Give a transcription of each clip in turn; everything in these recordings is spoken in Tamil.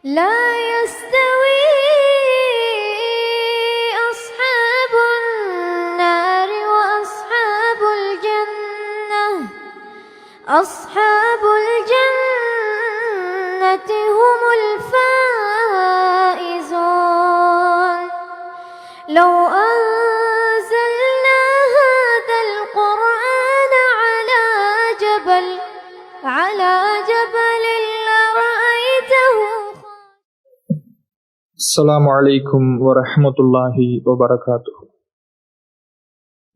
لا يستوي أصحاب النار وأصحاب الجنة أصحاب الجنة هم الفائزون لو أنزلنا هذا القرآن على جبل لرأيته. அஸ்ஸலாமு அலைக்கும் வரஹ்மத்துல்லாஹி வபரகாத்துஹு.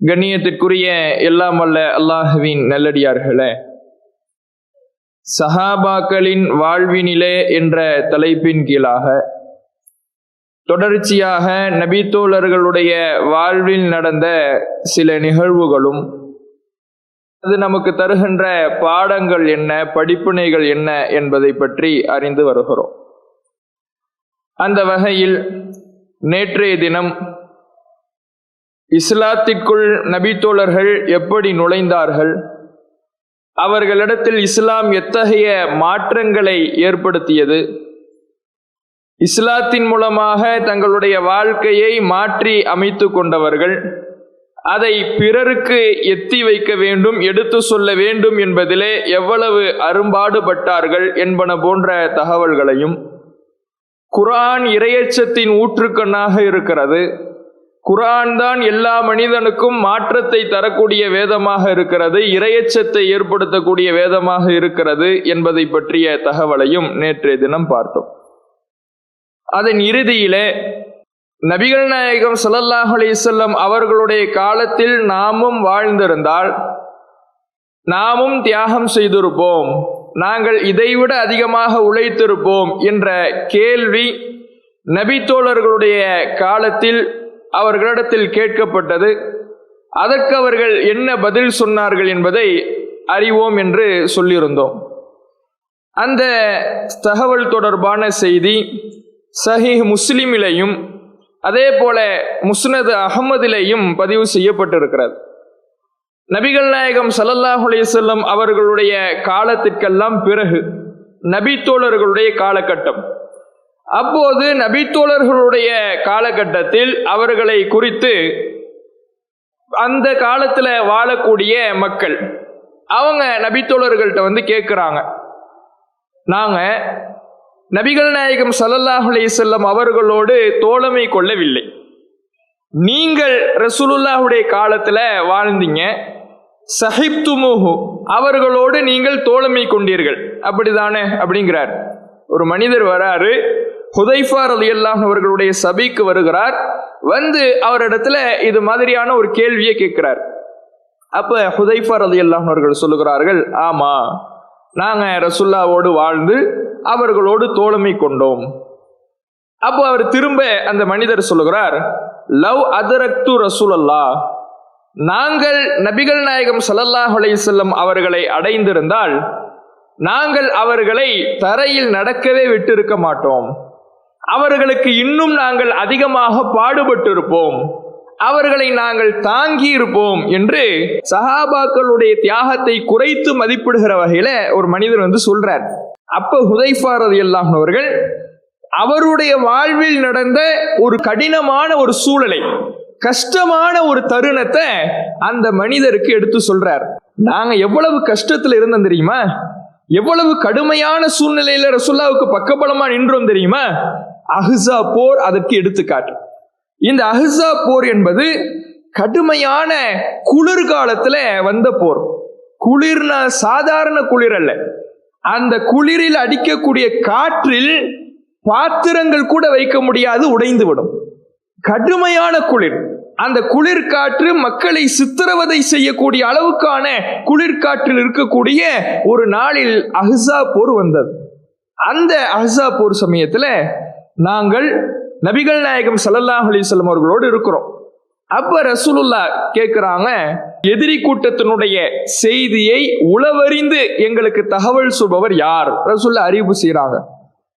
கண்ணியத்திற்குரிய எல்லாம் வல்ல அல்லாஹ்வின் நல்லடியார்களே, சஹாபாக்களின் வாழ்வினிலே என்ற தலைப்பின் கீழாக தொடர்ச்சியாக நபித்தோழர்களுடைய வாழ்வில் நடந்த சில நிகழ்வுகளும் அது நமக்கு தருகின்ற பாடங்கள் என்ன, படிப்பினைகள் என்ன என்பதை பற்றி அறிந்து வருகிறோம். அந்த வகையில் நேற்றைய தினம் இஸ்லாத்திற்குள் நபித்தோழர்கள் எப்படி நுழைந்தார்கள், அவர்களிடத்தில் இஸ்லாம் எத்தகைய மாற்றங்களை ஏற்படுத்தியது, இஸ்லாத்தின் மூலமாக தங்களுடைய வாழ்க்கையை மாற்றி அமைத்து கொண்டவர்கள் அதை பிறருக்கு எத்தி வைக்க வேண்டும், எடுத்து சொல்ல வேண்டும் என்பதிலே எவ்வளவு அரும்பாடுபட்டார்கள் என்பன போன்ற தகவல்களையும், குர்ஆன் இறையச்சத்தின் ஊற்றுக்கண்ணாக இருக்கிறது, குர்ஆன் தான் எல்லா மனிதனுக்கும் மாற்றத்தை தரக்கூடிய வேதமாக இருக்கிறது, இறையச்சத்தை ஏற்படுத்தக்கூடிய வேதமாக இருக்கிறது என்பதை பற்றிய தகவலையும் நேற்றைய தினம் பார்த்தோம். அதன் இறுதியிலே நபிகள் நாயகம் ஸல்லல்லாஹு அலைஹி வஸல்லம் அவர்களுடைய காலத்தில் நாமும் வாழ்ந்திருந்தால் நாமும் தியாகம் செய்திருப்போம், நாங்கள் இதைவிட அதிகமாக உழைத்திருப்போம் என்ற கேள்வி நபித்தோழர்களுடைய காலத்தில் அவர்களிடத்தில் கேட்கப்பட்டது. அதற்கு அவர்கள் என்ன பதில் சொன்னார்கள் என்பதை அறிவோம் என்று சொல்லியிருந்தோம். அந்த தகவல் தொடர்பான செய்தி சஹீஹ் முஸ்லிமிலேயும் அதே போல முஸ்னத் அஹ்மதிலேயும் பதிவு செய்யப்பட்டிருக்கிறது. நபிகள் நாயகம் ஸல்லல்லாஹு அலைஹி வஸல்லம் அவர்களுடைய காலத்திற்கெல்லாம் பிறகு நபித்தோழர்களுடைய காலகட்டம். அப்போது நபித்தோழர்களுடைய காலகட்டத்தில் அவர்களை குறித்து அந்த காலத்துல வாழக்கூடிய மக்கள் அவங்க நபித்தோழர்கள்ட்ட கேட்கிறாங்க, நாங்க நபிகள் நாயகம் ஸல்லல்லாஹு அலைஹி வஸல்லம் அவர்களோடு தோழமை கொள்ளவில்லை, நீங்கள் ரசூலுல்லாஹுடைய காலத்துல வாழ்ந்தீங்க, சஹிப்துமுஹு அவர்களோடு நீங்கள் தோழமை கொண்டீர்கள் அப்படிதானே அப்படிங்கிறார். ஒரு மனிதர் வராரு, ஹுதைஃபா ரலியல்லாஹு அவர்களுடைய சபைக்கு வருகிறார். வந்து அவரிடத்துல இது மாதிரியான ஒரு கேள்வியை கேட்கிறார். அப்ப ஹுதைஃபா ரலியல்லாஹு அவர்கள் சொல்லுகிறார்கள், ஆமா, நாங்க ரசூலுல்லாவோடு வாழ்ந்து அவர்களோடு தோழமை கொண்டோம். அப்போ அவர் திரும்ப அந்த மனிதர் சொல்லுகிறார், லவ் அதரக்து ரசூலல்லாஹ், நாங்கள் நபிகள் நாயகம் ஸல்லல்லாஹு அலைஹி வஸல்லம் அவர்களை அடைந்திருந்தால் நாங்கள் அவர்களை தரையில் நடக்கவே விட்டிருக்க மாட்டோம், அவர்களுக்கு இன்னும் நாங்கள் அதிகமாக பாடுபட்டு இருப்போம், அவர்களை நாங்கள் தாங்கி இருப்போம் என்று சஹாபாக்களுடைய தியாகத்தை குறைத்து மதிப்பிடுகிற வகையில ஒரு மனிதர் சொல்றார். அப்ப ஹுதைஃபா ரலியல்லாஹு அவர்கள் அவருடைய வாழ்வில் நடந்த ஒரு கடினமான ஒரு சூழலை, கஷ்டமான ஒரு தருணத்தை அந்த மனிதருக்கு எடுத்து சொல்றார். நாங்க எவ்வளவு கஷ்டத்துல இருந்தோம் தெரியுமா, எவ்வளவு கடுமையான சூழ்நிலையில ரசூலுல்லாஹ்வுக்கு பக்கபலமா நின்றோம் தெரியுமா. அஹ்ஸாப் போர் அதற்கு எடுத்துக்காட்டு. இந்த அஹ்ஸாப் போர் என்பது கடுமையான குளிர்காலத்துல வந்த போர். குளிர்னா சாதாரண குளிர் அல்ல, அந்த குளிரில் அடிக்கக்கூடிய காற்றில் பாத்திரங்கள் கூட வைக்க முடியாது, உடைந்து விடும். கடுமையான குளிர். அந்த குளிர்காற்று மக்களை சித்திரவதை செய்யக்கூடிய அளவுக்கான குளிர்காற்றில் இருக்கக்கூடிய ஒரு நாளில் அஹ்ஸாப் போர் வந்தது. அந்த அஹ்ஸாப் போர் சமயத்துல நாங்கள் நபிகள் நாயகம் ஸல்லல்லாஹு அலைஹி வஸல்லம் அவர்களோடு இருக்கிறோம். அப்ப ரசூலுல்லாஹ் கேட்கிறாங்க, எதிரி கூட்டத்தினுடைய செய்தியை உளவறிந்து எங்களுக்கு தகவல் சொல்பவர் யார்? ரசூலுல்லாஹ் அறிவிப்பு செய்யறாங்க.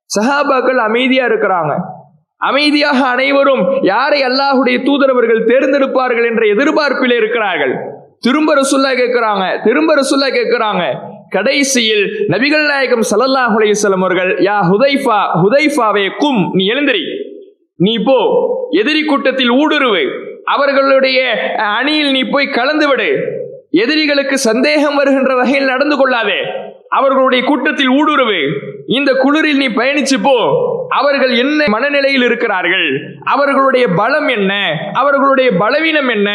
சஹாபாக்கள் அமைதியா இருக்கிறாங்க. அமைதியாக அனைவரும் யாரை அல்லாஹ்வுடைய தூதரவர்கள் தேர்ந்தெடுப்பார்கள் என்ற எதிர்பார்ப்பிலே இருக்கிறார்கள். திரும்ப ரசூலுல்லாஹ் கேட்கிறாங்க, கடைசியில் நபிகள் நாயகம் ஸல்லல்லாஹு அலைஹி வஸல்லம் அவர்கள், யா ஹுதைஃபா, ஹுதைஃபாவே கும், நீ எழுந்திரி, நீ போ, எதிரி கூட்டத்தில் ஊடுருவு, அவர்களுடைய அணியில் நீ போய் கலந்து விடு, எதிரிகளுக்கு சந்தேகம் வருகின்ற வகையில் நடந்து கொள்ளாதே, அவர்களுடைய கூட்டத்தில் ஊடுருவு, இந்த குளிரில் நீ பயணிச்சு போ, அவர்கள் என்ன மனநிலையில் இருக்கிறார்கள், அவர்களுடைய பலம் என்ன, அவர்களுடைய பலவீனம் என்ன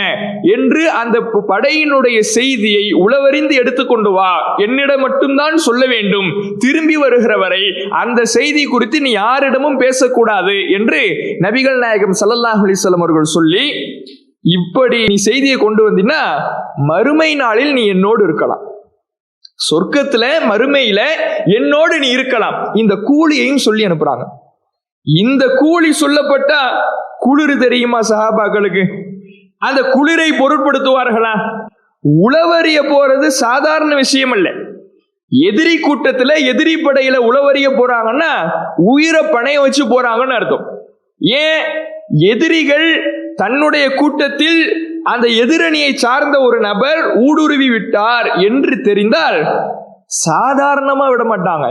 என்று அந்த படையினுடைய செய்தியை உளவறிந்து எடுத்துக்கொண்டு வா, என்னிடம் மட்டும்தான் சொல்ல வேண்டும், திரும்பி வருகிறவரை அந்த செய்தி குறித்து நீ யாரிடமும் பேசக்கூடாது என்று நபிகள் நாயகம் ஸல்லல்லாஹு அலைஹி வஸல்லம் அவர்கள் சொல்லி, இப்படி நீ செய்தியை கொண்டு வந்தீன்னா மறுமை நாளில் நீ என்னோடு இருக்கலாம், சொர்க்கத்துல மறுமையில என்னோடு நீ இருக்கலாம், இந்த கூலியையும் சொல்லி அனுப்புறாங்க. இந்த கூலி சொல்லப்பட்டா குளிர் தெரியுமா சஹாபாக்களுக்கு? அந்த குளிரை பொருட்படுத்துவார்களா? உளவறிய போறது சாதாரண விஷயம் அல்ல. எதிரி கூட்டத்துல எதிரி படையில உளவறிய போறாங்கன்னா உயிரை பணைய வச்சு போறாங்கன்னு அர்த்தம். ஏன்? எதிரிகள் தன்னுடைய கூட்டத்தில் அந்த எதிரணியை சார்ந்த ஒரு நபர் ஊடுருவி விட்டார் என்று தெரிந்தால் சாதாரணமா விட மாட்டாங்க.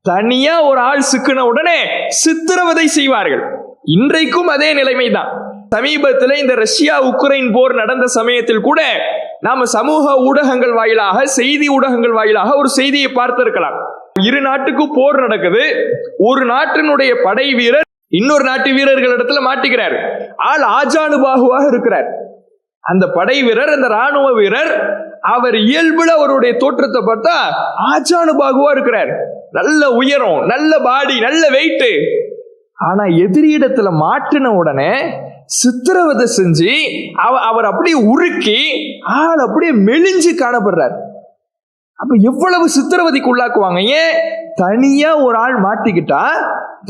தனியா ஒரு ஆள் சிக்கின உடனே சித்திரவதை செய்வார்கள். இன்றைக்கும் அதே நிலைமைதான். சமீபத்தில் இந்த ரஷ்யா உக்ரைன் போர் நடந்த சமயத்தில் கூட நாம சமூக ஊடகங்கள் வாயிலாக, செய்தி ஊடகங்கள் வாயிலாக ஒரு செய்தியை பார்த்திருக்கலாம். இரு நாட்டுக்கு போர் நடக்குது. ஒரு நாட்டினுடைய படை வீரர் இன்னொரு நாட்டு வீரர்களிடத்துல மாட்டிக்கிறார். ஆள் ஆஜானுபாகுவாக இருக்கிறார். அந்த படை வீரர், அந்த ராணுவ வீரர், அவர் இயல்புல அவருடைய தோற்றத்தை பார்த்தா ஆஜானுபாகுவா இருக்கிறார். நல்ல உயரம், நல்ல பாடி, நல்ல வெயிட். ஆனா எதிரியிடத்துல மாட்டின உடனே சித்திரவதை செஞ்சு அவர் அப்படியே உருக்கி ஆள் அப்படியே மெலிஞ்சு காணப்படுறார். அப்ப எவ்வளவு சித்திரவதைக்கு உள்ளாக்குவாங்க? ஏன்? தனியா ஒரு ஆள் மாட்டிக்கிட்டா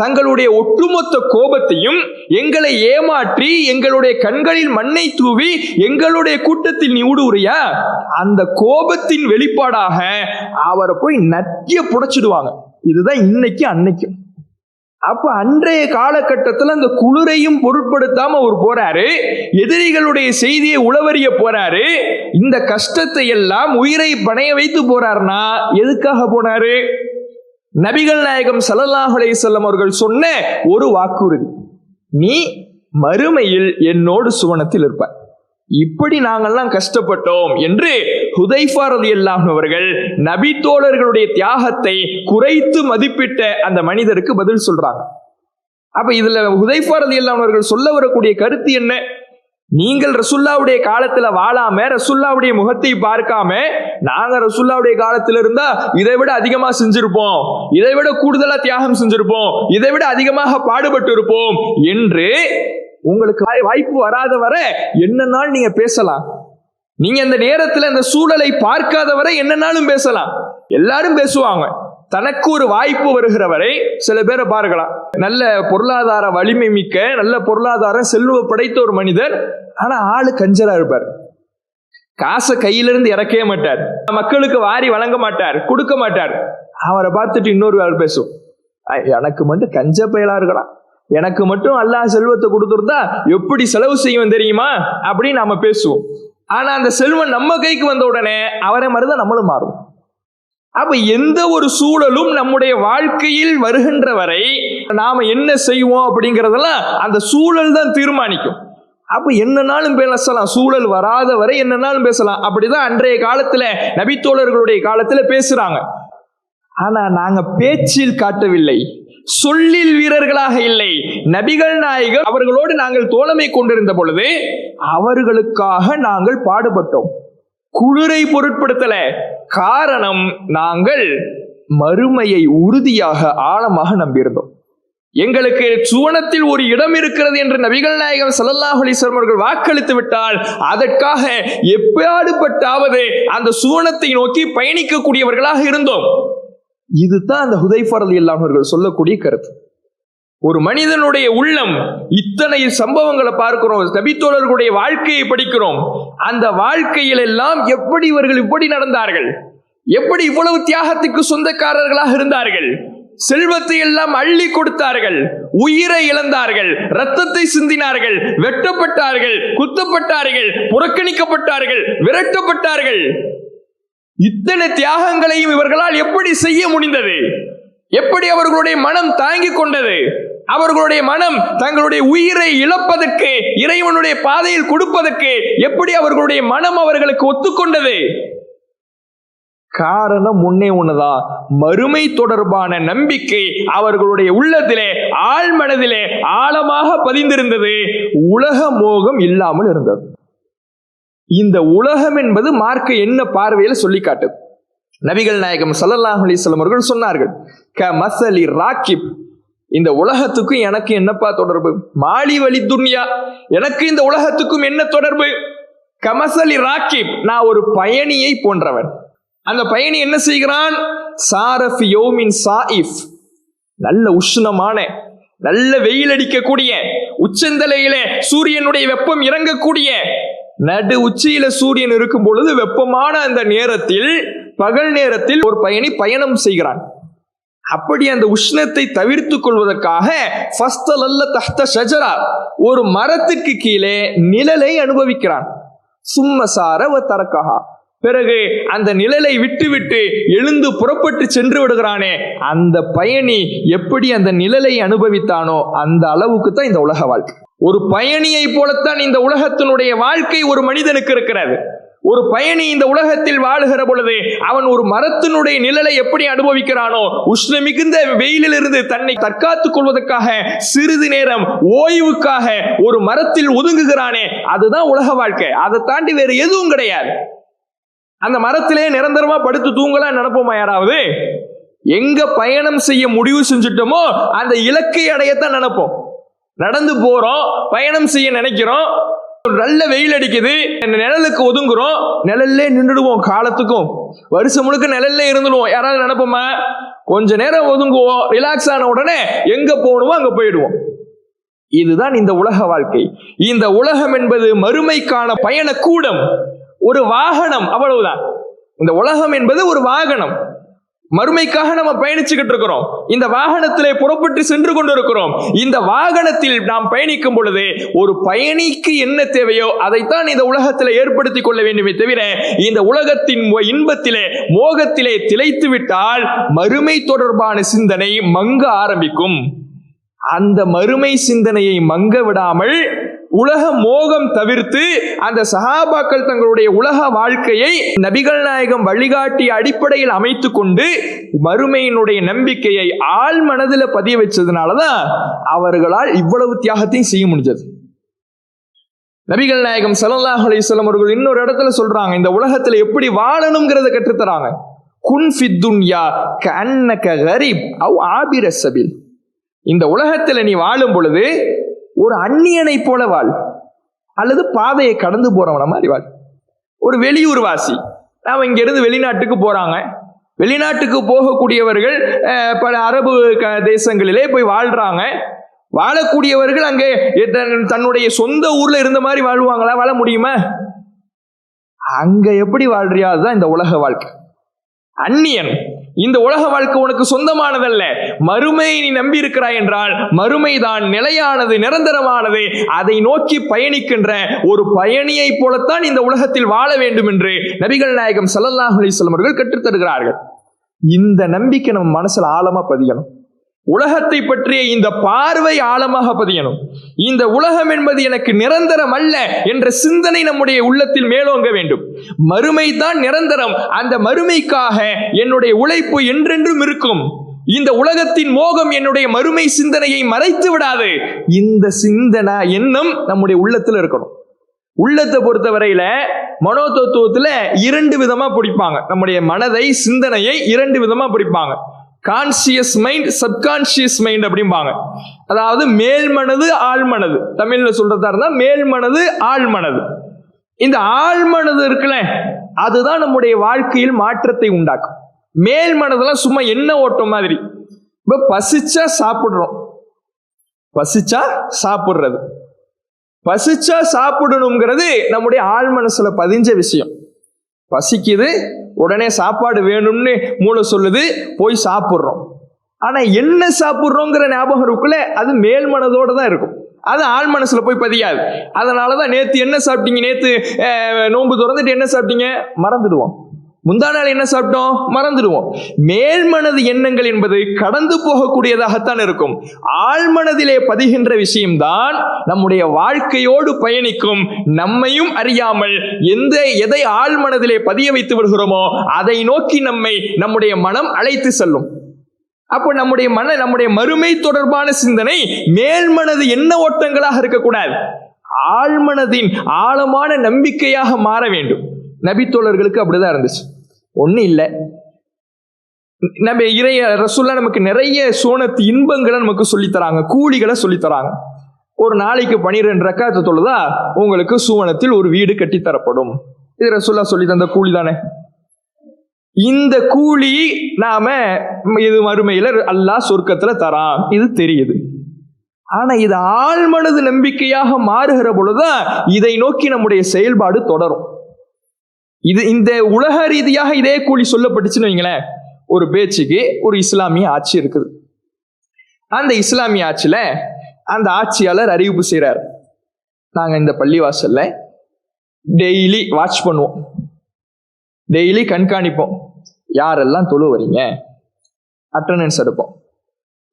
தங்களுடைய ஒட்டுமொத்த கோபத்தையும் எங்களை ஏமாற்றி எங்களுடைய கண்களில் மண்ணை தூவி எங்களுடைய கூட்டத்தில் நீ ஊடுருவியா, அந்த கோபத்தின் வெளிப்பாடாக அவரை போய் நட்டிய புடைச்சிடுவாங்க. இதுதான் இன்னைக்கு அன்னைக்கு. அப்ப அன்றைய காலகட்டத்தில் அந்த குளிரையும் பொருட்படுத்தாம அவர் போறாரு, எதிரிகளுடைய செய்தியை உளவறிய போறாரு. இந்த கஷ்டத்தை எல்லாம் உயிரை பணைய வைத்து போறாருன்னா எதுக்காக போனாரு? நபிகள் நாயகம் ஸல்லல்லாஹு அலைஹி வஸல்லம் அவர்கள் சொன்ன ஒரு வாக்குறுதி, நீ மறுமையில் என்னோடு சுவனத்தில் இருப்பாய். இப்படி நாங்கள்லாம் கஷ்டப்பட்டோம் என்று ஹுதைஃபா ரலியல்லாஹு அன்ஹு அவர்கள் நபி தோழர்களுடைய தியாகத்தை குறைத்து மதிப்பிட்ட அந்த மனிதருக்கு பதில் சொல்றாங்க. அப்ப இதுல ஹுதைஃபா ரலியல்லாஹு அன்ஹு அவர்கள் சொல்ல வரக்கூடிய கருத்து என்ன? நீங்கள் ரசூலுல்லாஹ்வுடைய காலத்துல வாழாம, ரசூலுல்லாஹ்வுடைய முகத்தை பார்க்காம, நாங்க ரசூலுல்லாஹ்வுடைய காலத்துல இருந்தா இதை விட அதிகமா செஞ்சிருப்போம், இதை விட கூடுதலா தியாகம் செஞ்சிருப்போம், இதை விட அதிகமாக பாடுபட்டு இருப்போம் என்று உங்களுக்கு வாய்ப்பு வராத வர என்னன்னாலும் நீங்க பேசலாம். நீங்க அந்த நேரத்துல அந்த சூழலை பார்க்காத வரை என்னன்னாலும் பேசலாம். எல்லாரும் பேசுவாங்க. தனக்கு ஒரு வாய்ப்பு வருகிற வரை சில பேரை பார்க்கலாம். நல்ல பொருளாதார வலிமை மிக்க, நல்ல பொருளாதார செல்வ படைத்த ஒரு மனிதர், ஆனா ஆளு கஞ்சரா இருப்பார். காசை கையிலிருந்து இறக்கவே மாட்டார், மக்களுக்கு வாரி வழங்க மாட்டார், கொடுக்க மாட்டார். அவரை பார்த்துட்டு இன்னொரு ஆள் பேசும், எனக்கு மட்டும் கஞ்ச பயலா இருக்கலாம், எனக்கு மட்டும் அல்லாஹ் செல்வத்தை கொடுத்துருந்தா எப்படி செலவு செய்வோம் தெரியுமா அப்படின்னு நாம பேசுவோம். ஆனா அந்த செல்வம் நம்ம கைக்கு வந்த உடனே அவரை மாதிரிதான் நம்மளும் மாறும். அப்ப எந்த ஒரு சூழலும் நம்முடைய வாழ்க்கையில் வருகின்ற வரை நாம என்ன செய்வோம் அப்படிங்கறதெல்லாம் அந்த சூழல் தான் தீர்மானிக்கும். அப்ப என்னன்னாலும் பேசலாம், சூழல் வராத வரை என்னன்னாலும் பேசலாம். அப்படிதான் அன்றைய காலத்துல நபித்தோழர்களுடைய காலத்துல பேசுறாங்க. ஆனா நாங்க பேச்சில் காட்டவில்லை, சொல்லில் வீரர்களாக இல்லை. நபிகள் நாயகம் அவர்களோடு நாங்கள் தோழமை கொண்டிருந்த பொழுது அவர்களுக்காக நாங்கள் பாடுபட்டோம். குளிரை பொருட்படுத்தல. காரணம், நாங்கள் மறுமையை உறுதியாக ஆழமாக நம்பியிருந்தோம். எங்களுக்கு சுவனத்தில் ஒரு இடம் இருக்கிறது என்று நபிகள் நாயகம் ஸல்லல்லாஹு அலைஹி வஸல்லம் அவர்கள் வாக்களித்து விட்டால் அதற்காக எப்படியாவது அந்த சுவனத்தை நோக்கி பயணிக்கக்கூடியவர்களாக இருந்தோம். இதுதான் அந்த ஹுதைஃபா ரலியல்லாஹு அன்ஹு அவர்கள் சொல்லக்கூடிய கருத்து. ஒரு மனிதனுடைய உள்ளம், இத்தனை சம்பவங்களை பார்க்கிறோம், நபித்தோழர்களுடைய வாழ்க்கையை படிக்கிறோம். அந்த வாழ்க்கையில் எல்லாம் எப்படி இவர்கள் இப்படி நடந்தார்கள், எப்படி இவ்வளவு தியாகத்துக்கு சொந்தக்காரர்களாக இருந்தார்கள், செல்வத்தை எல்லாம் அள்ளி கொடுத்தார்கள், உயிரை இழந்தார்கள், ரத்தத்தை சிந்தினார்கள், வெட்டப்பட்டார்கள், குத்தப்பட்டார்கள், புறக்கணிக்கப்பட்டார்கள், விரட்டப்பட்டார்கள். இத்தனை தியாகங்களையும் இவர்களால் எப்படி செய்ய முடிந்தது? எப்படி அவர்களுடைய மனம் தாங்கிக் கொண்டது? அவர்களுடைய மனம் தங்களுடைய உயிரை இழப்பதற்கு, இறைவனுடைய பாதையில் கொடுப்பதற்கு எப்படி அவர்களுடைய மனம் அவர்களுக்கு ஒத்துக்கொண்டது? காரணம் முன்னே ஒண்ணுதான், மறுமை தொடர்பான நம்பிக்கை அவர்களுடைய உள்ளத்திலே, ஆழ்மனதிலே ஆழமாக பதிந்திருந்தது. உலக மோகம் இல்லாமல் இருந்தது. இந்த உலகம் என்பது மார்க்க என்ன பார்வையில் சொல்லி காட்டு. நபிகள் நாயகம் ஸல்லல்லாஹு அலைஹி வஸல்லம் அவர்கள் சொன்னார்கள், க மஸலி ராக்கிப், இந்த உலகத்துக்கும் எனக்கு என்னப்பா தொடர்பு? மாலி வலி துன்யா, எனக்கு இந்த உலகத்துக்கும் என்ன தொடர்பு? கமசலி ராக்கிப், நான் ஒரு பயணியை போன்றவன். அந்த பயணி என்ன செய்கிறான்? சாரஃபி யௌமின் சாயிஃப், நல்ல உஷ்ணமான, நல்ல வெயில் அடிக்கக்கூடிய, உச்சந்தலையிலே சூரியனுடைய வெப்பம் இறங்கக்கூடிய, நடு உச்சியில சூரியன் இருக்கும் பொழுது வெப்பமான அந்த நேரத்தில், பகல் நேரத்தில் ஒரு பயணி பயணம் செய்கிறான். அப்படி அந்த உஷ்ணத்தை தவிர்த்துக் கொள்வதற்காக ஒரு மரத்துக்கு கீழே நிழலை அனுபவிக்கிறான். சும்மசார தரக்கஹா, பிறகு அந்த நிழலை விட்டு எழுந்து புறப்பட்டு சென்று விடுகிறானே, அந்த பயணி எப்படி அந்த நிழலை அனுபவித்தானோ அந்த அளவுக்கு தான் இந்த உலக வாழ்க்கை. ஒரு பயணியை போலத்தான் இந்த உலகத்தினுடைய வாழ்க்கை ஒரு மனிதனுக்கு இருக்கிறது. ஒரு பயணி இந்த உலகத்தில் வாழுகிற பொழுது அவன் ஒரு மரத்தினுடைய நிழலை எப்படி அனுபவிக்கிறானோ, உஷ்ண மிகுந்த வெயிலிலிருந்து தன்னை தற்காத்துக் கொள்வதற்காக சிறிது நேரம் ஓய்வுக்காக ஒரு மரத்தில் ஒதுங்குகிறானே, அதுதான் உலக வாழ்க்கை. அதை தாண்டி வேறு எதுவும் கிடையாது. அந்த மரத்திலே நிரந்தரமா படுத்து தூங்கலாம் நினைப்போமா யாராவது? எங்க பயணம் செய்ய முடிவு செஞ்சுட்டோமோ அந்த இலக்கை அடையத்தான் நினைப்போம். நடந்து போறோம், பயணம் செய்ய நினைக்கிறோம், நல்ல வெயில் அடிக்குது, நிழலுக்கு ஒதுங்குறோம், நிழல்லே நின்றுடுவோம், காலத்துக்கும் வருஷம் முழுக்க நிழல்ல இருந்துடுவோம். யாராவது நினைப்போமா? கொஞ்ச நேரம் ஒதுங்குவோம், ரிலாக்ஸ் ஆன உடனே எங்க போகணுமோ அங்க போயிடுவோம். இதுதான் இந்த உலக வாழ்க்கை. இந்த உலகம் என்பது மறுமைக்கான பயண கூடம், ஒரு வாகனம், அவ்வளவுதான். இந்த உலகம் என்பது ஒரு வாகனம். மறுமைக்காக நம்ம பயணிச்சுக்கிட்டு இருக்கிறோம். இந்த வாகனத்திலே புறப்பட்டு சென்று கொண்டிருக்கிறோம். இந்த வாகனத்தில் நாம் பயணிக்கும் பொழுது ஒரு பயணிக்கு என்ன தேவையோ அதைத்தான் இந்த உலகத்திலே ஏற்படுத்திக் கொள்ள வேண்டுமே தவிர, இந்த உலகத்தின் இன்பத்திலே மோகத்திலே திளைத்து விட்டால் மறுமை தொடர்பான சிந்தனை மங்க ஆரம்பிக்கும். அந்த மறுமை சிந்தனையை மங்க விடாமல் உலக மோகம் தவிர்த்து அந்த சஹாபாக்கள் தங்களுடைய உலக வாழ்க்கையை நபிகள் நாயகம் வழிகாட்டிய அடிப்படையில் அமைத்துக் கொண்டு மறுமையினுடைய நம்பிக்கையை ஆழ் மனதில் பதிய வச்சதுனாலதான் அவர்களால் இவ்வளவு தியாகத்தையும் செய்ய முடிஞ்சது. நபிகள் நாயகம் ஸல்லல்லாஹு அலைஹி வஸல்லம் அவர்கள் இன்னொரு இடத்துல சொல்றாங்க, இந்த உலகத்துல எப்படி வாழணும்ங்கிறத கற்றுத்தராங்க. குன் ஃபித் துன்யா கஅன்னக கரீப் அவ் ஆபிர ஸபீல், இந்த உலகத்துல நீ வாழும் பொழுது ஒரு அந்நியனை போல வாழ், அல்லது பாதையை கடந்து போறவன மாதிரி வாழ். ஒரு வெளியூர் வாசி, நாம இங்க இருந்து வெளிநாட்டுக்கு போறாங்க. வெளிநாட்டுக்கு போகக்கூடியவர்கள் பல அரபு தேசங்களிலே போய் வாழ்றாங்க. வாழக்கூடியவர்கள் அங்கே தன்னுடைய சொந்த ஊர்ல இருந்த மாதிரி வாழ்வாங்களா? வாழ முடியுமா? அங்க எப்படி வாழ்றியா? அதுதான் இந்த உலக வாழ்க்கை. அந்நியன். இந்த உலக வாழ்க்கை உனக்கு சொந்தமானதல்ல. மறுமையை நீ நம்பி இருக்கிறாய் என்றால் மறுமைதான் நிலையானது, நிரந்தரமானது. அதை நோக்கி பயணிக்கின்ற ஒரு பயணியை போலத்தான் இந்த உலகத்தில் வாழ வேண்டும் என்று நபிகள் நாயகம் ஸல்லல்லாஹு அலைஹி வஸல்லம் அவர்கள் கற்றுத்தருகிறார்கள். இந்த நம்பிக்கை நம்ம மனசுல ஆழமா பதியணும். உலகத்தை பற்றிய இந்த பார்வை ஆழமாக பதியணும். இந்த உலகம் என்பது எனக்கு நிரந்தரம் அல்ல என்ற சிந்தனை நம்முடைய உள்ளத்தில் மேலோங்க வேண்டும். மறுமை தான் நிரந்தரம். அந்த மறுமைக்காக என்னுடைய உழைப்பு என்றென்றும் இருக்கும். இந்த உலகத்தின் மோகம் என்னுடைய மறுமை சிந்தனையை மறைத்து விடாது. இந்த சிந்தனை எண்ணம் நம்முடைய உள்ளத்தில் இருக்கணும். உள்ளத்தை பொறுத்தவரையில மனோதத்துவத்துல 2 விதமா பிடிப்பாங்க. நம்முடைய மனதை, சிந்தனையை 2 விதமா பிடிப்பாங்க. கான்சியஸ் மைண்ட், சப்கான்சியஸ் மைண்ட் அப்படிம்பாங்க. அதாவது மேல் மனது, ஆழ்மனது. தமிழ்ல சொல்றதா இருந்தா மேல் மனது, ஆழ்மனது. இந்த ஆழ்மனது இருக்குல்ல, அதுதான் நம்முடைய வாழ்க்கையில் மாற்றத்தை உண்டாக்கும். மேல் மனதெல்லாம் சும்மா எண்ண ஓட்டம் மாதிரி. இப்ப பசிச்சா சாப்பிடுறோம், பசிச்சா சாப்பிடுறது, பசிச்சா சாப்பிடணுங்கிறது நம்முடைய ஆழ் மனசுல பதிஞ்ச விஷயம். பசிக்குது, உடனே சாப்பாடு வேணும்னு மூளை சொல்லுது, போய் சாப்பிட்றோம். ஆனா என்ன சாப்பிட்றோங்கிற ஞாபகம் இருக்குல்ல, அது மேல் மனதோட தான் இருக்கும். அது ஆழ் மனசுல போய் பதியாது. அதனாலதான் நேத்து என்ன சாப்பிட்டீங்க, நேத்து நோன்பு திறந்துட்டு என்ன சாப்பிட்டீங்க மறந்துடுவோம். முந்தா நாள் என்ன சாப்பிட்டோம் மறந்துடுவோம். மேல்மனது எண்ணங்கள் என்பது கடந்து போகக்கூடியதாகத்தான் இருக்கும். ஆழ்மனதிலே பதிகின்ற விஷயம்தான் நம்முடைய வாழ்க்கையோடு பயணிக்கும். நம்மையும் அறியாமல் எதை ஆழ்மனதிலே பதிய வைத்து விடுகிறோமோ அதை நோக்கி நம்முடைய மனம் அழைத்து செல்லும். அப்போ நம்முடைய மறுமை தொடர்பான சிந்தனை மேல்மனது எண்ண ஓட்டங்களாக இருக்கக்கூடாது, ஆழ்மனதின் ஆழமான நம்பிக்கையாக மாற வேண்டும். நபித்தோழர்களுக்கு அப்படிதான் இருந்துச்சு. ஒன்றும் இல்லை, நம்ம ரசூலுல்லாஹ் நமக்கு நிறைய சோனத்து இன்பங்களை நமக்கு சொல்லித்தராங்க, கூலிகளை சொல்லித்தராங்க. ஒரு நாளைக்கு 12 ரக்காத்து தொழுதா உங்களுக்கு சுவனத்தில் ஒரு வீடு கட்டி தரப்படும். இது ரசூலுல்லாஹ் சொல்லி தந்த கூலி தானே. இந்த கூலி இது மறுமையில அல்லாஹ் சொர்க்கத்துல தரான், இது தெரியுது. ஆனா இது ஆழ்மனது நம்பிக்கையாக மாறுகிற பொழுதுதான் இதை நோக்கி நம்முடைய செயல்பாடு தொடரும். இந்த உலக ரீதியாக இதே கூலி சொல்லப்பட்டுச்சுன்னு வைங்களேன். ஒரு பேச்சுக்கு ஒரு இஸ்லாமிய ஆட்சி இருக்குது. அந்த இஸ்லாமிய ஆட்சியில அந்த ஆட்சியாளர் அறிவிப்பு செய்யறார், நாங்க இந்த பள்ளிவாசல்ல டெய்லி வாட்ச் பண்ணுவோம், டெய்லி கண்காணிப்போம், யாரெல்லாம் தொழு வரீங்க அட்டண்டன்ஸ் எடுப்போம்,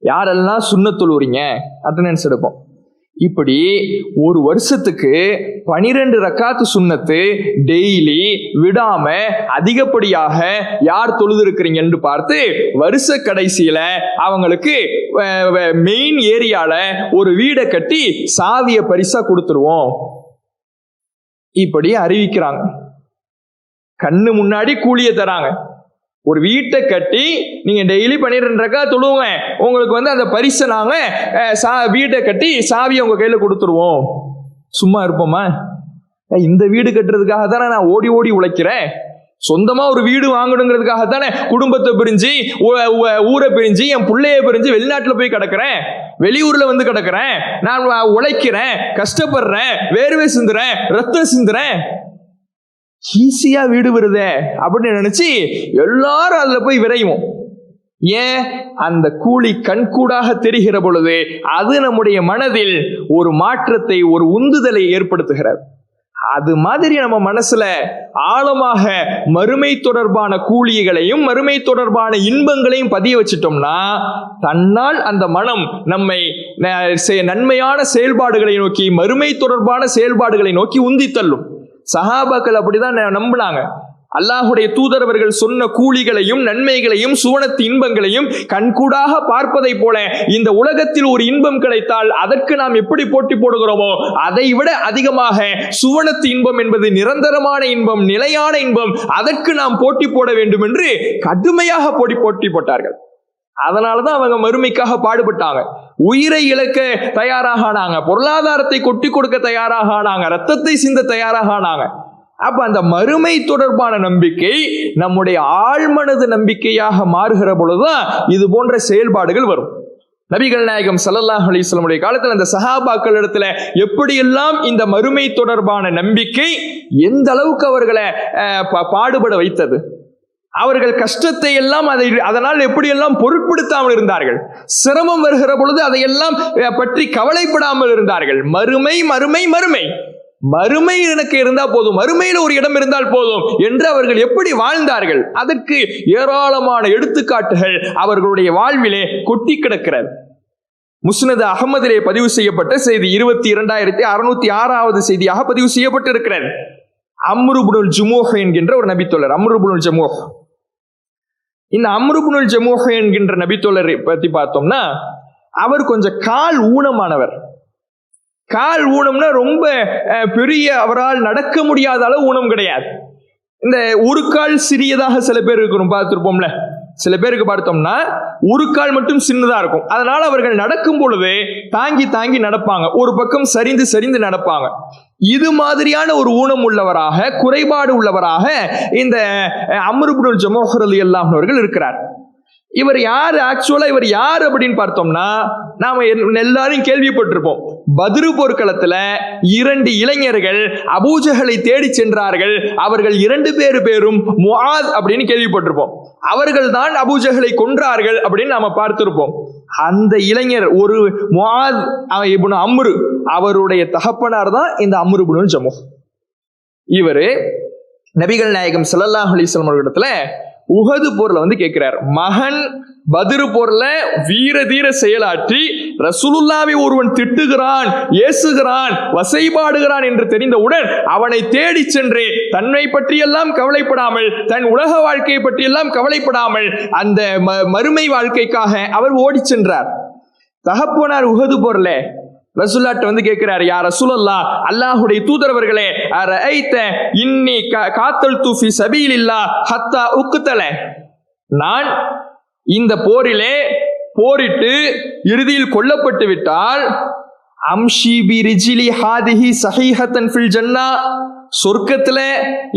யாரெல்லாம் சுன்னத் தொழுறீங்க அட்டண்டன்ஸ் எடுப்போம். இப்படி ஒரு வருஷத்துக்கு 12 ரக்காத்து சுன்னத்து டெய்லி விடாம அதிகப்படியாக யார் தொழுது இருக்கிறீங்கன்னு பார்த்து வருஷ கடைசியில அவங்களுக்கு மெயின் ஏரியால ஒரு வீடை கட்டி சாவிய பரிசா கொடுத்துருவோம். இப்படி அறிவிக்கிறாங்க. கண்ணு முன்னாடி கூலிய தராங்க. ஒரு வீட்டை கட்டி நீங்க டெய்லி 12 ரக்காத் தொழுவுங்க, உங்களுக்கு அந்த பரிசை நாங்க வீட்டை கட்டி சாவியை உங்க கையில கொடுத்துருவோம். சும்மா இருப்போமா? இந்த வீடு கட்டுறதுக்காக தானே நான் ஓடி ஓடி உழைக்கிறேன். சொந்தமா ஒரு வீடு வாங்கணுங்கிறதுக்காக தானே குடும்பத்தை பிரிஞ்சு ஊரை பிரிஞ்சு என் பிள்ளைய பிரிஞ்சு வெளிநாட்டுல போய் கிடக்கிறேன், வெளியூர்ல கிடக்கிறேன். நான் உழைக்கிறேன், கஷ்டப்படுறேன், வேர்வை சிந்துறேன், ரத்தம் சிந்துறேன், ஈஸியா வீடு வருதே அப்படின்னு நினைச்சு எல்லாரும் அதுல போய் விரைவோம். ஏன்? அந்த கூலி கண்கூடாக தெரிகிற பொழுது அது நம்முடைய மனதில் ஒரு மாற்றத்தை, ஒரு உந்துதலை ஏற்படுத்துகிறது. அது மாதிரி நம்ம மனசுல ஆழமாக மறுமை தொடர்பான கூலிகளையும் மறுமை தொடர்பான இன்பங்களையும் பதிய வச்சிட்டோம்னா தன்னால் அந்த மனம் நம்மை நன்மையான செயல்பாடுகளை நோக்கி, மறுமை தொடர்பான செயல்பாடுகளை நோக்கி உந்தி தள்ளும். சஹாபாக்கள் அப்படிதான் நம்பினாங்க. அல்லாஹுடைய தூதரவர்கள் சொன்ன கூலிகளையும் நன்மைகளையும் சுவனத்து இன்பங்களையும் கண்கூடாக பார்ப்பதை போல இந்த உலகத்தில் ஒரு இன்பம் கிடைத்தால் அதற்கு நாம் எப்படி போட்டி போடுகிறோமோ அதை விட அதிகமாக சுவனத்து இன்பம் என்பது நிரந்தரமான இன்பம், நிலையான இன்பம், அதற்கு நாம் போட்டி போட வேண்டும் என்று கடுமையாக போட்டி போட்டார்கள். அதனாலதான் அவங்க மறுமைக்காக பாடுபட்டாங்க. உயிரை இழக்க தயாராக ஆனாங்க, பொருளாதாரத்தை கொட்டி கொடுக்க தயாராக ஆனாங்க, ரத்தத்தை சிந்த தயாராக ஆனாங்க. அப்ப அந்த மறுமை தொடர்பான நம்பிக்கை நம்முடைய ஆழ்மனது நம்பிக்கையாக மாறுகிற பொழுதுதான் இது போன்ற செயல்பாடுகள் வரும். நபிகள் நாயகம் ஸல்லல்லாஹு அலைஹி வஸல்லம் காலத்தில் அந்த சஹாபாக்கள் இடத்துல எப்படியெல்லாம் இந்த மறுமை தொடர்பான நம்பிக்கை எந்த அளவுக்கு அவர்களை பாடுபட வைத்தது. அவர்கள் கஷ்டத்தை எல்லாம் அதனால் எப்படியெல்லாம் பொருட்படுத்தாமல் இருந்தார்கள். சிரமம் வருகிற பொழுது அதையெல்லாம் பற்றி கவலைப்படாமல் இருந்தார்கள். மறுமை மறுமை மறுமை மறுமை எனக்கு இருந்தா போதும், மறுமையில் ஒரு இடம் இருந்தால் போதும் என்று அவர்கள் எப்படி வாழ்ந்தார்கள், அதற்கு ஏராளமான எடுத்துக்காட்டுகள் அவர்களுடைய வாழ்விலே கொட்டி கிடக்கிறது. முஸ்னத் அஹ்மதிலே பதிவு செய்யப்பட்ட செய்தி 22,606வது செய்தியாக பதிவு செய்யப்பட்டிருக்கிறது. அம்ரு இப்னுல் ஜுமூஹ் என்கின்ற ஒரு நபித்தோழர், அம்ரு இப்னுல் ஜுமூஹ். இந்த அம்ரு இப்னுல் ஜுமூஹ் என்கின்ற நபித்தோழரை பத்தி பார்த்தோம்னா அவர் கொஞ்சம் கால் ஊனமானவர். கால் ஊனம்னா ரொம்ப பெரிய, அவரால் நடக்க முடியாத அளவு ஊனம் கிடையாது. இந்த ஒரு கால் சிறியதாக சில பேர் இருக்கணும், பார்த்துருப்போம்ல. சில பேருக்கு பார்த்தோம்னா ஒரு கால் மட்டும் சின்னதா இருக்கும். அதனால அவர்கள் நடக்கும் பொழுது தாங்கி தாங்கி நடப்பாங்க, ஒரு பக்கம் சரிந்து சரிந்து நடப்பாங்க. இது மாதிரியான ஒரு ஊனம் உள்ளவராக, குறைபாடு உள்ளவராக இந்த அம்ரு இப்னுல் ஜுமூஹ் ரலியல்லாஹு அன்ஹு அவர்கள் இருக்கிறார். இவர் யார்? ஆக்சுவலா இவர் யார் அப்படின்னு பார்த்தோம்னா நாம எல்லாரும் கேள்விப்பட்டிருப்போம். பத்ரு போர்க்களத்துல 2 இளைஞர்கள் அபூஜஹலை தேடி சென்றார்கள். அவர்கள் 2 பேரும் முஆத் அப்படின்னு கேள்விப்பட்டிருப்போம். அவர்கள் தான் அபூஜஹலை கொன்றார்கள் அப்படின்னு நாம பார்த்திருப்போம். அந்த இளைஞர் ஒரு முஆத் இப்னு அம்ரு, அவருடைய தகப்பனார் தான் இந்த அம்ரு இப்னுல் ஜுமூஹ். இவரு நபிகள் நாயகம் ஸல்லல்லாஹு அலைஹி வஸல்லம் அவர்களிடத்துல உஹது போர்ல வந்து கேட்கிறார். மகன் பத்ரு போர்ல வீர தீர செயலாற்றி ரசூலுல்லாவை ஒருவன் திட்டுகிறான், ஏசுகிறான், வசைபாடுகிறான் என்று தெரிந்தவுடன் அவனை தேடி சென்று தன்னை பற்றியெல்லாம் கவலைப்படாமல், தன் உலக வாழ்க்கையை பற்றியெல்லாம் கவலைப்படாமல் அந்த மறுமை வாழ்க்கைக்காக அவர் ஓடி சென்றார். தகப்பனார் உஹது போர்ல ரசூலுல்லாஹ்ட்ட வந்து கேட்கிறார், யா ரசூலல்லாஹ், அல்லாஹ்வுடைய தூதரவர்களே, அரஐத இன்னி காத்தல்து ஃபீ சபீலில்லாஹ் ஹத்தா உக்தல, நான் இந்த போரிலே போரிட்டு இறுதியில் கொல்லப்பட்டு விட்டால் அம்ஷி பி ரிஜிலி ஹாதிஹி ஸஹீஹத்தன் ஃபில் ஜன்னா, சொர்க்கத்துல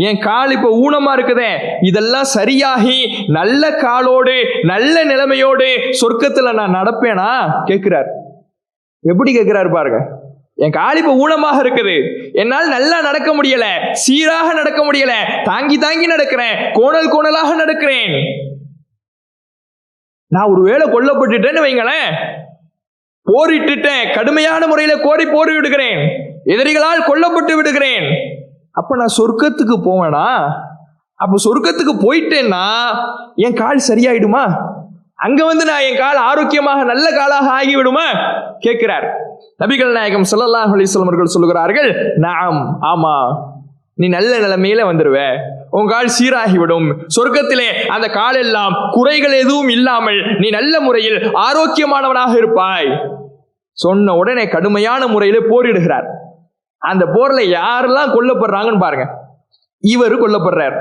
என் கால் இப்ப ஊனமா இருக்குதே, இதெல்லாம் சரியாகி நல்ல காலோடு நல்ல நிலைமையோடு சொர்க்கத்துல நான் நடப்பேனா கேட்கிறார். எப்படி கேட்கிறாரு பாருங்க. என் கால் இப்ப ஊனமாக இருக்குது, என்னால் நல்லா நடக்க முடியல, சீராக நடக்க முடியல, தாங்கி தாங்கி நடக்கிறேன், கோணல் கோணலாக நடக்கிறேன். நான் ஒருவேளை கொல்லப்பட்டுட்டேன்னு வைங்களேன், போரிட்டுட்டேன், கடுமையான முறையில போர் விடுகிறேன், எதிரிகளால் கொல்லப்பட்டு விடுகிறேன், அப்ப நான் சொர்க்கத்துக்கு போவேனா? அப்ப சொர்க்கத்துக்கு போயிட்டேன்னா என் கால் சரியாயிடுமா? அங்க வந்து நான் என் கால் ஆரோக்கியமாக நல்ல காலாக ஆகிவிடுமா கேட்கிறார். நபிகள் நாயகம் ஸல்லல்லாஹு அலைஹி வஸல்லம் அவர்கள் சொல்லுகிறார்கள், நஅம், ஆமா, நீ நல்ல நிலைமையில வந்துருவ, உன் கால் சீராகிவிடும், சொர்க்கத்திலே அந்த காலெல்லாம் குறைகள் எதுவும் இல்லாமல் நீ நல்ல முறையில் ஆரோக்கியமானவனாக இருப்பாய். சொன்ன உடனே கடுமையான முறையில போரிடுகிறார். அந்த போர்ல யாரெல்லாம் கொல்லப்படுறாங்கன்னு பாருங்க. இவர் கொல்லப்படுறார்,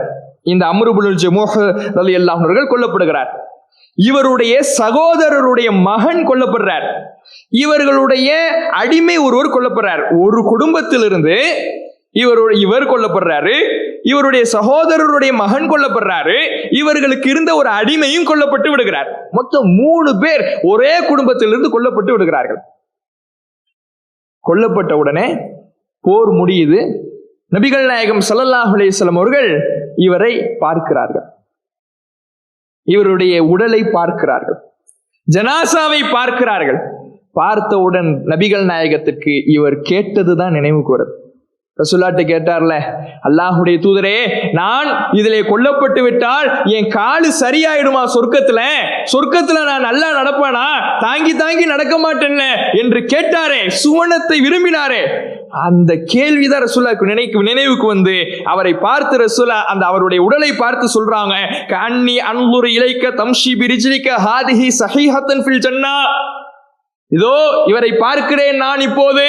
இந்த அம்ரு இப்னுல் ஜமூஹ் ரலியல்லாஹு அன்ஹு அவர்கள் கொல்லப்படுகிறார். இவருடைய சகோதரருடைய மகன் கொல்லப்படுறார். இவர்களுடைய அடிமை ஒருவர் கொல்லப்படுறார். ஒரு குடும்பத்திலிருந்து இவர் கொல்லப்படுறாரு, இவருடைய சகோதரருடைய மகன் கொல்லப்படுறாரு, இவர்களுக்கு இருந்த ஒரு அடிமையும் கொல்லப்பட்டு விடுகிறார். மொத்தம் 3 பேர் ஒரே குடும்பத்திலிருந்து கொல்லப்பட்டு விடுகிறார்கள். கொல்லப்பட்ட உடனே போர் முடியுது. நபிகள் நாயகம் ஸல்லல்லாஹு அலைஹி வஸல்லம் அவர்கள் இவரை பார்க்கிறார்கள், இவருடைய உடலை பார்க்கிறார்கள், ஜனாசாவை பார்க்கிறார்கள். பார்த்தவுடன் நபிகள் நாயகத்திற்கு இவர் கேட்டதுதான் நினைவுக்கு வருது. ரசூலுல்லாஹ்ட்ட கேட்டார்ல, அல்லாஹ்வுடைய தூதரே, நான் இதிலே கொல்லப்பட்டு விட்டால் என் காலு சரியாயிடுமா சொர்க்கத்துல நான் நல்லா நடப்பானா? தாங்கி தாங்கி நடக்க மாட்டேன்ல என்று கேட்டாரே, சுவனத்தை விரும்பினாரே, அந்த கேள்விதான் ரசூலுல்லாஹ்வுக்கு நினைவுக்கு வந்து அவரை பார்த்து ரசூலா அந்த அவருடைய உடலை பார்த்து சொல்றாங்க, கன்னி அன்துரு இலைக்க தம்ஷி பிரிஜ்லிக ஹாதிஹி ஸஹீஹத்தன் ஃபில் ஜன்னா, இதோ இவரை பார்க்கிறேன் நான் இப்போது,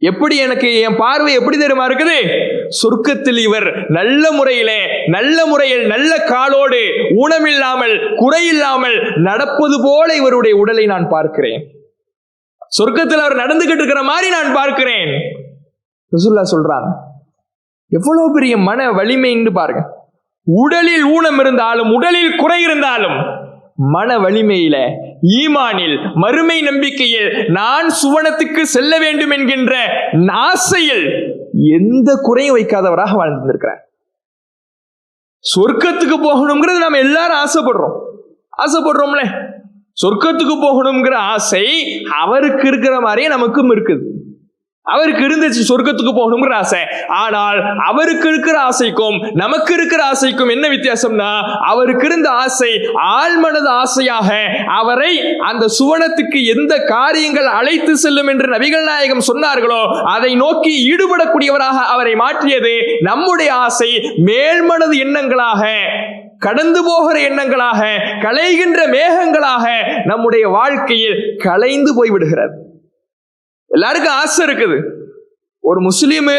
எப்படி எனக்கு என் பார்வை எப்படி தெரியுமா இருக்குது? சொர்க்கத்தில் இவர் நல்ல முறையில் நல்ல காலோடு ஊனமில்லாமல் குறையில்லாமல் நடப்பது போல இவருடைய உடலை நான் பார்க்கிறேன். சொர்க்கத்தில் அவர் நடந்துகிட்டு இருக்கிற மாதிரி நான் பார்க்கிறேன். ரசூலுல்லாஹ் சொல்றாங்க, எவ்வளவு பெரிய மன வலிமைன்னு பாருங்க. உடலில் ஊனம் இருந்தாலும் உடலில் குறை இருந்தாலும் மன வலிமையில, ஈமானில், மறுமை நம்பிக்கையில், நான் சுவனத்துக்கு செல்ல வேண்டும் என்கின்ற ஆசையில் எந்த குறையும் வைக்காதவராக வாழ்ந்திருக்கிறார். சொர்க்கத்துக்கு போகணுங்கிறது நாம எல்லாரும் ஆசைப்படுறோம்ல. சொர்க்கத்துக்கு போகணுங்கிற ஆசை அவருக்கு இருக்கிற மாதிரியே நமக்கும் இருக்குது. அவருக்கு இருந்துச்சு சொர்க்கத்துக்கு போகணுங்கிற ஆசை. ஆனால் அவருக்கு இருக்கிற ஆசைக்கும் நமக்கு இருக்கிற ஆசைக்கும் என்ன வித்தியாசம்னா, அவருக்கு இருந்த ஆசை ஆழ்மனது ஆசையாக அவரை அந்த சுவனத்துக்கு எந்த காரியங்கள் அழைத்து செல்லும் என்று நபிகள் நாயகம் சொன்னார்களோ அதை நோக்கி ஈடுபடக்கூடியவராக அவரை மாற்றியது. நம்முடைய ஆசை மேல்மனது எண்ணங்களாக, கடந்து போகிற எண்ணங்களாக, கலைகின்ற மேகங்களாக நம்முடைய வாழ்க்கையில் கலைந்து போய்விடுகிறது. எல்லாருக்கும் ஆசை இருக்குது. ஒரு முஸ்லீம்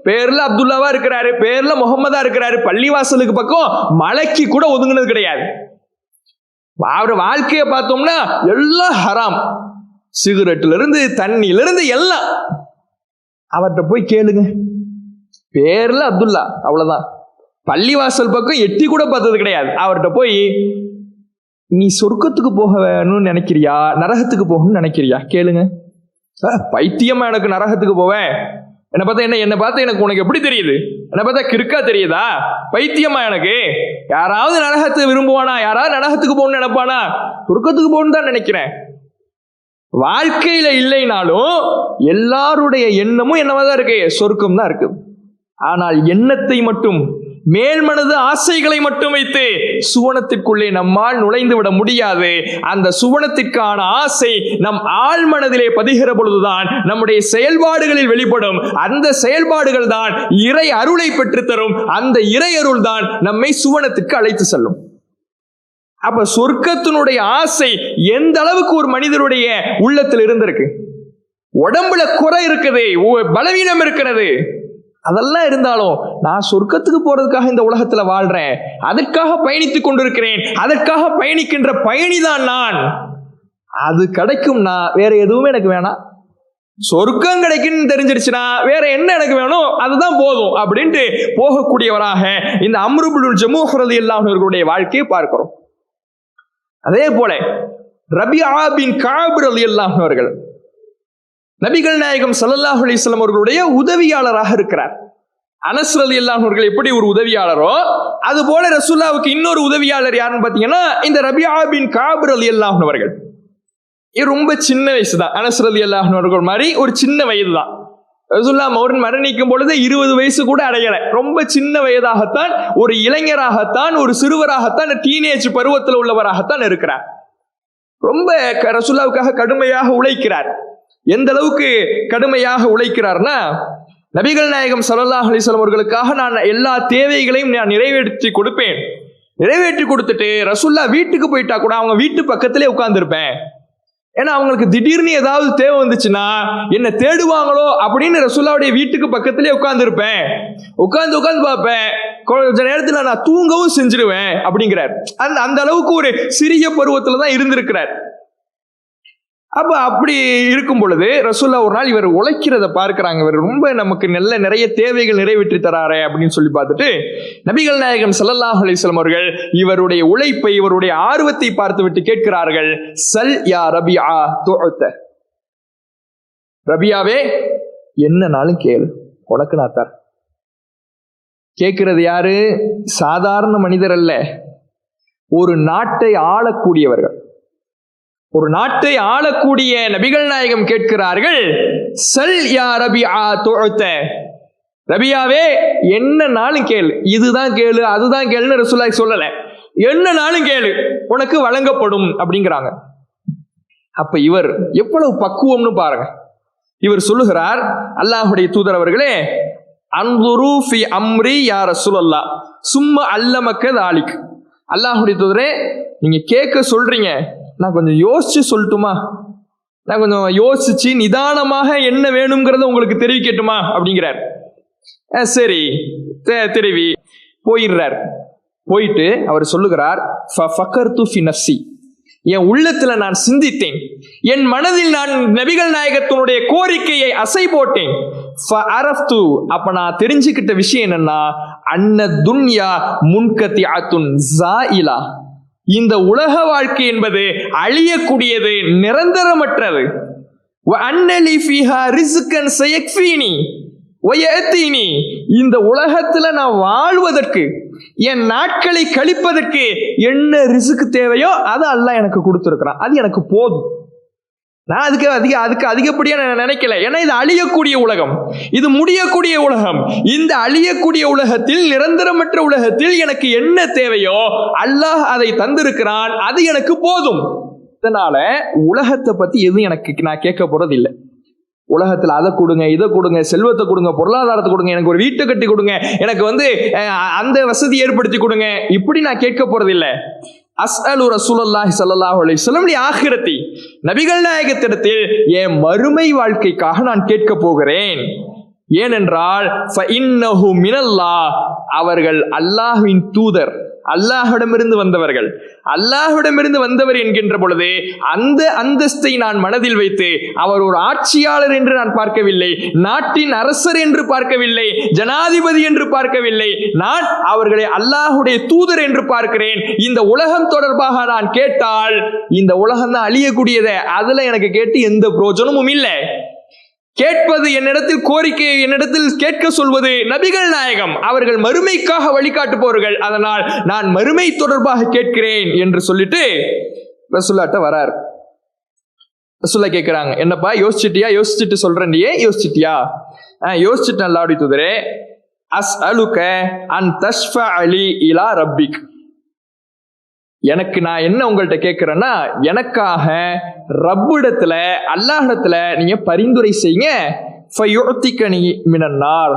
பேர்ல அப்துல்லாவா இருக்கிறாரு, பேர்ல முகமதா இருக்கிறாரு, பள்ளிவாசலுக்கு பக்கம் மலைக்கு கூட ஒதுங்கினது கிடையாது. அவர் வாழ்க்கையை பார்த்தோம்னா எல்லாம் ஹராம், சிகரெட்ல இருந்து தண்ணியில இருந்து எல்லாம். அவர்கிட்ட போய் கேளுங்க, பேர்ல அப்துல்லா, அவ்வளவுதான். பள்ளிவாசல் பக்கம் எட்டி கூட பார்த்தது கிடையாது. அவர்கிட்ட போய் நீ சொர்க்கத்துக்கு போக வேணும்னு நினைக்கிறியா, நரகத்துக்கு போகணும்னு நினைக்கிறியா கேளுங்க. பைத்தியமா எனக்கு நரகத்துக்கு போவேன், என்னை பார்த்து எனக்கு உனக்கு எப்படி தெரியுது? என்னை பார்த்தா கிறுக்கா தெரியுதா? பைத்தியமா எனக்கு? யாராவது நரகத்தை விரும்புவானா? யாராவது நரகத்துக்கு போகணும்னு நினைப்பானா? சொர்க்கத்துக்கு போகணும்னு தான் நினைக்கிறேன். வாழ்க்கையில இல்லைனாலும் எல்லாருடைய எண்ணமும் என்னவாதான் இருக்கு? சொர்க்கம் தான் இருக்கு. ஆனால் எண்ணத்தை மட்டும் மேல்மனது ஆசைகளை மட்டும் வைத்து சுவனத்திற்குள்ளே நம்மால் நுழைந்து விட முடியாது. அந்த சுவனத்திற்கான ஆசை நம் ஆழ் மனதிலே பதிகிற பொழுதுதான் நம்முடைய செயல்பாடுகளில் வெளிப்படும். அந்த செயல்பாடுகள் தான் இறை அருளை பெற்றுத்தரும். அந்த இறை அருள் தான் நம்மை சுவனத்திற்கு அழைத்து செல்லும். அப்ப சொர்க்கத்தினுடைய ஆசை எந்த அளவுக்கு ஒரு மனிதனுடைய உள்ளத்தில் இருந்திருக்கு. உடம்புல குறை இருக்குது, பலவீனம் இருக்கிறது, அதெல்லாம் இருந்தாலும் நான் சொர்க்கத்துக்கு போறதுக்காக இந்த உலகத்துல வாழ்றேன், அதற்காக பயணித்துக் கொண்டிருக்கிறேன், அதற்காக பயணிக்கின்ற பயணிதான் நான். அது கிடைக்கும்னா வேற எதுவுமே எனக்கு வேணாம். சொர்க்கம் கிடைக்குன்னு தெரிஞ்சிருச்சுன்னா வேற என்ன எனக்கு வேணும், அதுதான் போதும் அப்படின்ட்டு போகக்கூடியவராக இந்த அம்ரு இப்னு ஜமூஹ் ரலியல்லாஹு அன்ஹு அவர்களுடைய வாழ்க்கையை பார்க்கிறோம். அதே போல ரபிஆ பின் கஅப் ரலியல்லாஹு அன்ஹு அவர்கள் நபிகள் நாயகம் ஸல்லல்லாஹு அலைஹி வஸல்லம் அவர்களுடைய உதவியாளராக இருக்கிறார். அனஸ் ரலியல்லாஹு அன்ஹு அவர்கள் எப்படி ஒரு உதவியாளரோ அது போல ரசூலுல்லாஹ்வுக்கு இன்னொரு உதவியாளர் யாருன்னு பாத்தீங்கன்னா இந்த ரபிஆ பின் கஅப் ரலியல்லாஹு அன்ஹு அவர்கள். இது ரொம்ப சின்ன வயசு தான். அனஸ் ரலியல்லாஹு அன்ஹு அவர்கள் மாதிரி ஒரு சின்ன வயது தான். ரசூலுல்லாஹ் அவர்கள் மரணிக்கும் பொழுது 20 வயசு கூட அடையலை. ரொம்ப சின்ன வயதாகத்தான், ஒரு இளைஞராகத்தான், ஒரு சிறுவராகத்தான், டீனேஜ் பருவத்தில் உள்ளவராகத்தான் இருக்கிறார். ரொம்ப ரசூலுல்லாஹ்வுக்காக கடுமையாக உழைக்கிறார். எந்த அளவுக்கு கடுமையாக உழைக்கிறார்னா, நபிகள் நாயகம் ஸல்லல்லாஹு அலைஹி வஸல்லம் அவர்களுக்காக நான் எல்லா தேவைகளையும் நான் நிறைவேற்றி கொடுப்பேன். நிறைவேற்றி கொடுத்துட்டு ரசூலுல்லாஹ் வீட்டுக்கு போயிட்டா கூட அவங்க வீட்டு பக்கத்திலே உட்கார்ந்துருப்பேன். ஏன்னா அவங்களுக்கு திடீர்னு ஏதாவது தேவை வந்துச்சுன்னா என்ன தேடுவாங்களோ அப்படின்னு ரசூலுல்லாஹ்வுடைய வீட்டுக்கு பக்கத்திலே உட்கார்ந்துருப்பேன். உட்கார்ந்து பார்ப்பேன். கொஞ்ச நேரத்துல நான் தூங்கவும் செஞ்சிருவேன் அப்படிங்கிறார். அந்த அளவுக்கு ஒரு சிறிய பருவத்துல தான் இருந்திருக்கிறார். அப்ப அப்படி இருக்கும் பொழுது ரசூலுல்லாஹ் ஒரு நாள் இவர் உழைக்கிறத பார்க்கிறாங்க. இவர் ரொம்ப நமக்கு நிறைய தேவைகள் நிறைவேற்றி தராரே அப்படின்னு சொல்லி பார்த்துட்டு நபிகள் நாயகம் ஸல்லல்லாஹு அலைஹி வஸல்லம் அவர்கள் இவருடைய உழைப்பை, இவருடைய ஆர்வத்தை பார்த்துவிட்டு கேட்கிறார்கள், சல் யா ரபிஆ துஅத. ரபியாவே என்னனாலும் கேளு, உனக்கு நான் தரேன். கேட்கிறது யாரு? சாதாரண மனிதர் அல்ல, ஒரு நாட்டை ஆளக்கூடியவர்கள். ஒரு நாட்டை ஆளக்கூடிய நபிகள் நாயகம் கேட்கிறார்கள், சல் யா ரபிஆ துஅத. ரபியாவே என்னனாலும் கேளு, இதுதான் கேளு அதுதான் கேளுன்னு ரசூலுல்லாஹ் சொல்லல, என்னனாலும் கேளு உனக்கு வழங்கப்படும் அப்படிங்கிறாங்க. அப்ப இவர் எவ்வளவு பக்குவம்னு பாருங்க. இவர் சொல்லுகிறார், அல்லாஹ்வுடைய தூதர் அவர்களே, அன்துரு ஃபி அம்ரி யா ரசூலல்லாஹ் சும்ம அல்லமக்க தாலிக். அல்லாஹ்வுடைய தூதரே, நீங்க கேட்க சொல்றீங்க, நான் கொஞ்சம் யோசிச்சு சொல்லட்டுமா? நான் கொஞ்சம் யோசிச்சு நிதானமாக என்ன வேணுங்கிறத உங்களுக்கு தெரிவிக்கட்டுமா அப்படிங்கிறார். சரி தெரிவி. போயிடுறார். போயிட்டு அவர் சொல்லுகிறார், ஃபஃபகர்து ஃபி நஃப்ஸி, என் உள்ளத்துல நான் சிந்தித்தேன், என் மனதில் நான் நபிகள் நாயகத்தினுடைய கோரிக்கையை அசை போட்டேன். ஃபஅரஃப்து, அப்ப நான் தெரிஞ்சுக்கிட்ட விஷயம் என்னன்னா, அன்ன துன்யா முன்கதிஅத்துன் ஸாயிலா, இந்த உலக வாழ்க்கை என்பது அழியக்கூடியது, நிரந்தரமற்றது. வஅன்னலி ஃபீஹா ரிஸ்கன் சயக்ஃபீனி வயஅதீனி, இந்த உலகத்துல நான் வாழ்வதற்கு, என் நாட்களை கழிப்பதற்கு என்ன ரிஸ்க் தேவையோ அதை அல்லாஹ் எனக்கு கொடுத்திருக்கிறான், அது எனக்கு போதும். நான் அதுக்கு அதிகப்படியா நான் நினைக்கல. ஏன்னா இது அழியக்கூடிய உலகம், இது முடியக்கூடிய உலகம். இந்த அழியக்கூடிய உலகத்தில், நிரந்தரமற்ற உலகத்தில் எனக்கு என்ன தேவையோ அல்லாஹ் அதை தந்திருக்கிறான், அது எனக்கு போதும். இதனால உலகத்தை பத்தி எதுவும் நான் கேட்க போறது இல்லை. உலகத்துல அதை கொடுங்க, இதை கொடுங்க, செல்வத்தை கொடுங்க, பொருளாதாரத்தை கொடுங்க, எனக்கு ஒரு வீட்டை கட்டி கொடுங்க, எனக்கு அந்த வசதி ஏற்படுத்தி கொடுங்க, இப்படி நான் கேட்க போறது இல்லை. அஸ்அலு ரசூலுல்லாஹி ஸல்லல்லாஹு அலைஹி வஸல்லம் லி ஆখিরাতি, நபிகள் நாயகத்திடத்தில் என் மறுமை வாழ்க்கைக்காக நான் கேட்க போகிறேன். ஏனென்றால் ஃபஇன்னஹு மினல்லாஹ், அவர்கள் அல்லாஹ்வின் தூதர், அல்லாஹ்விடமிருந்து வந்தவர்கள். அல்லாஹ்விடமிருந்து வந்தவர் என்கின்ற பொழுது அந்த அந்தஸ்தை நான் மனதில் வைத்து, அவர் ஒரு ஆட்சியாளர் என்று நான் பார்க்கவில்லை, நாட்டின் அரசர் என்று பார்க்கவில்லை, ஜனாதிபதி என்று பார்க்கவில்லை, நான் அவர்களை அல்லாஹ்வுடைய தூதர் என்று பார்க்கிறேன். இந்த உலகம் தொடர்பாக நான் கேட்டால், இந்த உலகம் தான் அழியக்கூடியது, அதுல எனக்கு கேட்டு எந்த பிரயோஜனமும் இல்லை. கேட்பது என்னிடத்தில், கோரிக்கையை என்னிடத்தில் கேட்க சொல்வது நபிகள் நாயகம், அவர்கள் மறுமைக்காக வழிகாட்டுபவர்கள். அதனால் நான் மறுமை தொடர்பாக கேட்கிறேன் என்று சொல்லிட்டு ரசூலுல்லாஹ்ட்ட வரார். ரசூலுல்லாஹ் கேட்கிறாங்க, என்னப்பா யோசிச்சிட்டியா? யோசிச்சுட்டு சொல்றேன், யோசிச்சிட்டியா? யோசிச்சுட்டேன் அல்லாஹ்வுடைய தூதரே. அஸ்அலுக அன் தஷ்ஃபஅலி இலா ரப்பிக். எனக்கு நான் என்ன உங்கள்கிட்ட கேட்கிறேன்னா, எனக்காக ரப்பிடத்துல அல்லாஹ்விடத்துல நீங்க பரிந்துரை செய்யுங்க. ஃபயுஅத்திகனி மினன் நார்,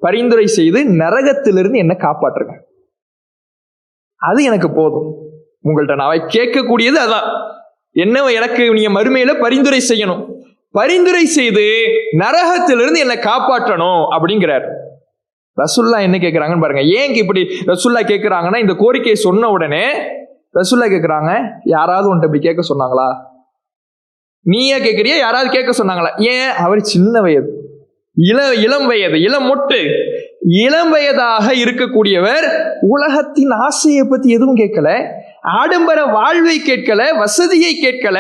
பரிந்துரை செய்து நரகத்திலிருந்து என்ன காப்பாற்றுங்க. அது எனக்கு போதும். உங்கள்கிட்ட நான் கேட்கக்கூடியது அதான். என்ன எனக்கு நீங்க மறுமையில பரிந்துரை செய்யணும், பரிந்துரை செய்து நரகத்திலிருந்து என்னை காப்பாற்றணும் அப்படிங்கிறார். ரசூல்லா என்ன கேட்கிறாங்கன்னு பாருங்க. ஏன் இப்படி ரசூல்லா கேட்கிறாங்கன்னா, இந்த கோரிக்கையை சொன்ன உடனே ரசூல்லா கேட்கிறாங்க, யாராவது உன்ட்ட இப்படி கேட்க சொன்னாங்களா? நீயே கேட்கறியா? யாராவது கேட்க சொன்னாங்களா? ஏன்? அவர் சின்ன வயது, இளம் வயது, இளம் மொட்டு, இளம் வயதாக இருக்கக்கூடியவர் உலகத்தின் ஆசையை பத்தி எதுவும் கேட்கல, ஆடம்பர வாழ்வை கேட்கல, வசதியை கேட்கல.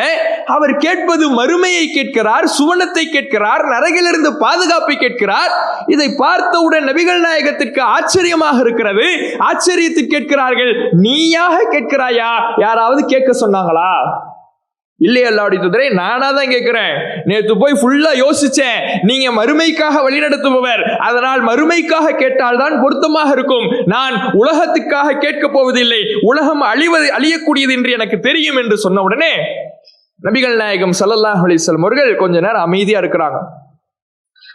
அவர் கேட்பது மறுமையை கேட்கிறார், சுவனத்தை கேட்கிறார், நரகிலிருந்து பாதுகாப்பை கேட்கிறார். இதை பார்த்தவுடன் நபிகள் நாயகத்திற்கு ஆச்சரியமாக இருக்கிறது. ஆச்சரியத்தில் கேட்கிறார்கள், நீயாக கேட்கிறாயா? யாராவது கேட்க சொன்னாங்களா? இல்லையே அல்லாஹ்வுடைய தூதரே, நானா தான் கேட்கிறேன். நேற்று போய் ஃபுல்லா யோசிச்சேன். நீங்க மறுமைக்காக வழிநடத்துபவர், அதனால் மறுமைக்காக கேட்டால்தான் பொருத்தமாக இருக்கும். நான் உலகத்துக்காக கேட்க போவதில்லை, உலகம் அழியக்கூடியது என்று எனக்கு தெரியும் என்று சொன்ன உடனே நபிகள் நாயகம் ஸல்லல்லாஹு அலைஹி வஸல்லம் அவர்கள் கொஞ்ச நேரம் அமைதியா இருக்கிறாங்க.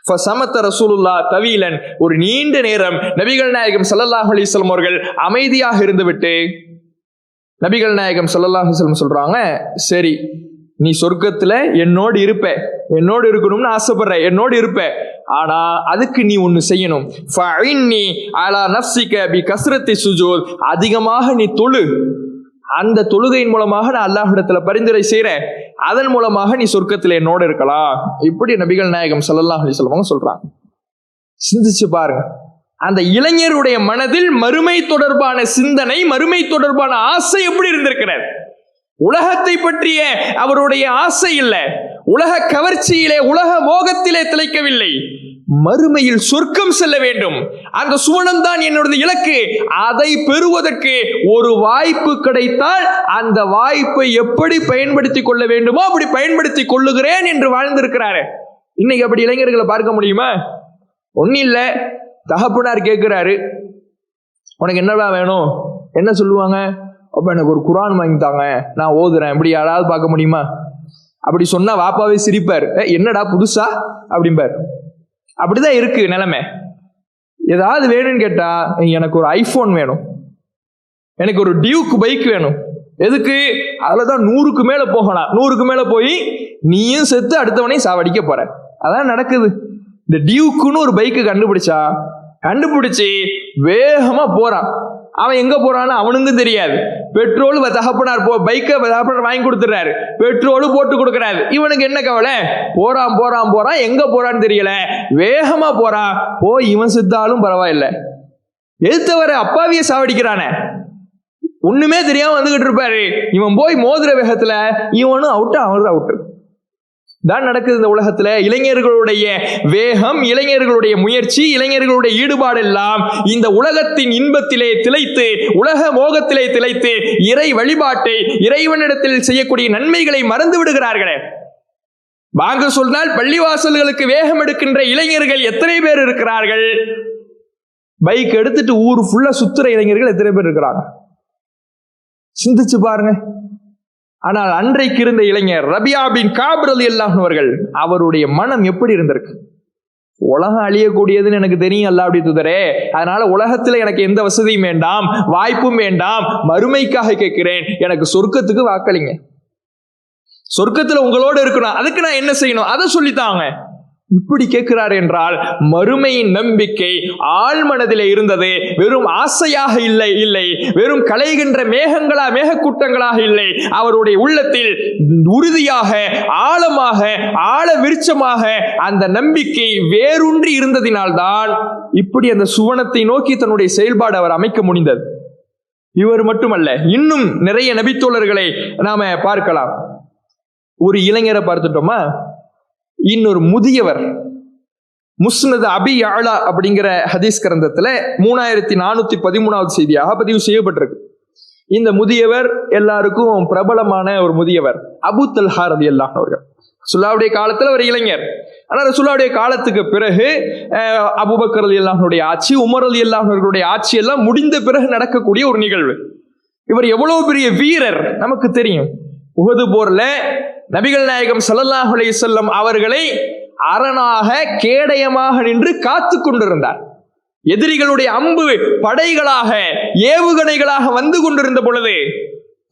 ஃபஸமத ரசூலுல்லாஹ் தவீலன், ஒரு நீண்ட நேரம் நபிகள் நாயகம் ஸல்லல்லாஹு அலைஹி வஸல்லம் அவர்கள் அமைதியாக இருந்துவிட்டு நபிகள் நாயகம் ஸல்லல்லாஹு அலைஹி வஸல்லம் சொல்றாங்க, சரி, நீ சொர்க்கத்துல என்னோடு இருப்ப, என்னோடு இருக்கணும்னு ஆசைப்படுற, என்னோடு இருப்ப. ஆனா அதுக்கு நீ ஒன்னு செய்யணும். ஃபஇன்னி அலா நஃப்ஸிக பிகஸ்ரத்தி சுஜூத், அதிகமாக நீ தொழு. அந்த தொழுகையின் மூலமாக நான் அல்லாஹ்விடத்துல பரிந்துரை செய்றேன். அதன் மூலமாக நீ சொர்க்கத்துல என்னோடு இருக்கலாம். இப்படி நபிகள் நாயகம் ஸல்லல்லாஹு அலைஹி வஸல்லம் சொல்றாங்க. சிந்திச்சு பாருங்க, அந்த இளைஞருடைய மனதில் மறுமை தொடர்பான சிந்தனை, மறுமை தொடர்பான ஆசை எப்படி இருந்திருக்கிறது. உலகத்தை பற்றிய அவருடைய ஆசை இல்லை, உலக கவர்ச்சியிலே, உலக மோகத்திலே திளைக்கவில்லை. மறுமையில் சொர்க்கம் செல்ல வேண்டும், அந்த சுவனம் தான் என்னுடைய இலக்கு. அதை பெறுவதற்கு ஒரு வாய்ப்பு கிடைத்தால் அந்த வாய்ப்பை எப்படி பயன்படுத்திக் கொள்ள வேண்டுமோ அப்படி பயன்படுத்திக் கொள்ளுகிறேன் என்று வாழ்ந்திருக்கிறாரு. இன்னைக்கு அப்படி இளைஞர்களை பார்க்க முடியுமா? ஒன்னும் இல்லை. தகப்பனார் கேட்கிறாரு, உனக்கு என்னடா வேணும்? என்ன சொல்லுவாங்க? அப்ப எனக்கு ஒரு குர்ஆன் வாங்கித்தாங்க, நான் ஓதுறேன். இப்படி யாராவது பார்க்க முடியுமா? அப்படி சொன்னா வாப்பாவே சிரிப்பார், என்னடா புதுசா அப்படிம்பார். அப்படிதான் இருக்கு நிலைமை. ஏதாவது வேணும்னு கேட்டா, எனக்கு ஒரு ஐபோன் வேணும், எனக்கு ஒரு டியூக் பைக் வேணும். எதுக்கு? அதுலதான் 100க்கு மேல போகலாம். 100க்கு மேல போய் நீயும் செத்து அடுத்தவனையும் சாவடிக்க போற. அதான் நடக்குது. இந்த டியூக்குன்னு ஒரு பைக்கு கண்டுபிடிச்சு வேகமா போறான். அவன் எங்க போறான்னு அவனுக்கும் தெரியாது. பெட்ரோல் தகப்பனார் பைக்கை தகப்பனார் வாங்கி கொடுத்துறாரு, பெட்ரோலு போட்டு கொடுக்கறாரு. இவனுக்கு என்ன கவலை? போறான், எங்க போறான்னு தெரியல, வேகமா போறான். போய் இவன் செத்தாலும் பரவாயில்ல, எதிர்த்தவர அப்பாவிய சாவடிக்கிறானே, ஒண்ணுமே தெரியாம வந்துகிட்டு இருப்பாரு. இவன் போய் மோதிர வேகத்துல இவனும் அவுட்டு, அவனும் அவுட்டு தான் நடக்குது இந்த உலகத்துல. இளைஞர்களுடைய வேகம், இளைஞர்களுடைய முயற்சி, இளைஞர்களுடைய ஈடுபாடு எல்லாம் இந்த உலகத்தின் இன்பத்திலே திளைத்து, உலக மோகத்திலே திளைத்து, இறை வழிபாட்டை, இறைவனிடத்தில் செய்யக்கூடிய நன்மைகளை மறந்து விடுகிறார்களே. வாங்க சொன்னால் பள்ளிவாசல்களுக்கு வேகம் எடுக்கின்ற இளைஞர்கள் எத்தனை பேர் இருக்கிறார்கள்? பைக் எடுத்துட்டு ஊர் ஃபுல்லா சுத்துற இளைஞர்கள் எத்தனை பேர் இருக்கிறாங்க? சிந்திச்சு பாருங்க. ஆனால் அன்றைக்கு இருந்த இளைஞர் ரபியா பின் காப் ரலியல்லாஹு அவர்கள், அவருடைய மனம் எப்படி இருந்திருக்கு? உலகம் அழியக்கூடியதுன்னு எனக்கு தெரியும் அல்லாஹ்வுடைய தூதரே, அதனால உலகத்துல எனக்கு எந்த வசதியும் வேண்டாம், வாய்ப்பும் வேண்டாம், மறுமைக்காக கேட்கிறேன், எனக்கு சொர்க்கத்துக்கு வாக்களிங்க, சொர்க்கத்துல உங்களோட இருக்கணும், அதுக்கு நான் என்ன செய்யணும் அதை சொல்லித்தாங்க. இப்படி கேட்கிறார் என்றால் மறுமையின் நம்பிக்கை ஆழ்மனதிலே இருந்தது. வெறும் ஆசையாக இல்லை, வெறும் கலைகின்ற மேகக்கூட்டங்களாக இல்லை. அவருடைய உள்ளத்தில் உறுதியாக, ஆழமாக, ஆழ விருட்சமாக அந்த நம்பிக்கை வேரூன்றி இருந்ததினால்தான் இப்படி அந்த சுவனத்தை நோக்கி தன்னுடைய செயல்பாடு அவர் அமைக்க முடிந்தது. இவர் மட்டுமல்ல, இன்னும் நிறைய நபித்தோழர்களை நாம பார்க்கலாம். ஒரு இளைஞரை பார்த்துட்டோமா, இன்னொரு முதியவர், முஸ்னத் அபி யாலா அப்படிங்கிற ஹதீஸ் கிரந்தத்துல 3413வது செய்தியாக பதிவு செய்யப்பட்டிருக்கு. இந்த முதியவர் எல்லாருக்கும் பிரபலமான ஒரு முதியவர், அபூ தல்ஹா ரலியல்லாஹு அவர்கள். ரசூலுல்லாஹ்வுடைய காலத்துல ஒரு இளைஞர். ஆனால் ரசூலுல்லாஹ்வுடைய காலத்துக்கு பிறகு அபூபக்கர் ரலியல்லாஹுடைய ஆட்சி, உமர் ரலியல்லாஹுடைய ஆட்சி எல்லாம் முடிந்த பிறகு நடக்கக்கூடிய ஒரு நிகழ்வு. இவர் எவ்வளவு பெரிய வீரர் நமக்கு தெரியும். உஹது போர்ல நபிகள் நாயகம் ஸல்லல்லாஹு அலைஹி வஸல்லம் அவர்களை அரணாக கேடயமாக நின்று காத்து கொண்டிருந்தார். எதிரிகளுடைய அம்பு படைகளாக ஏவுகணைகளாக வந்து கொண்டிருந்த பொழுது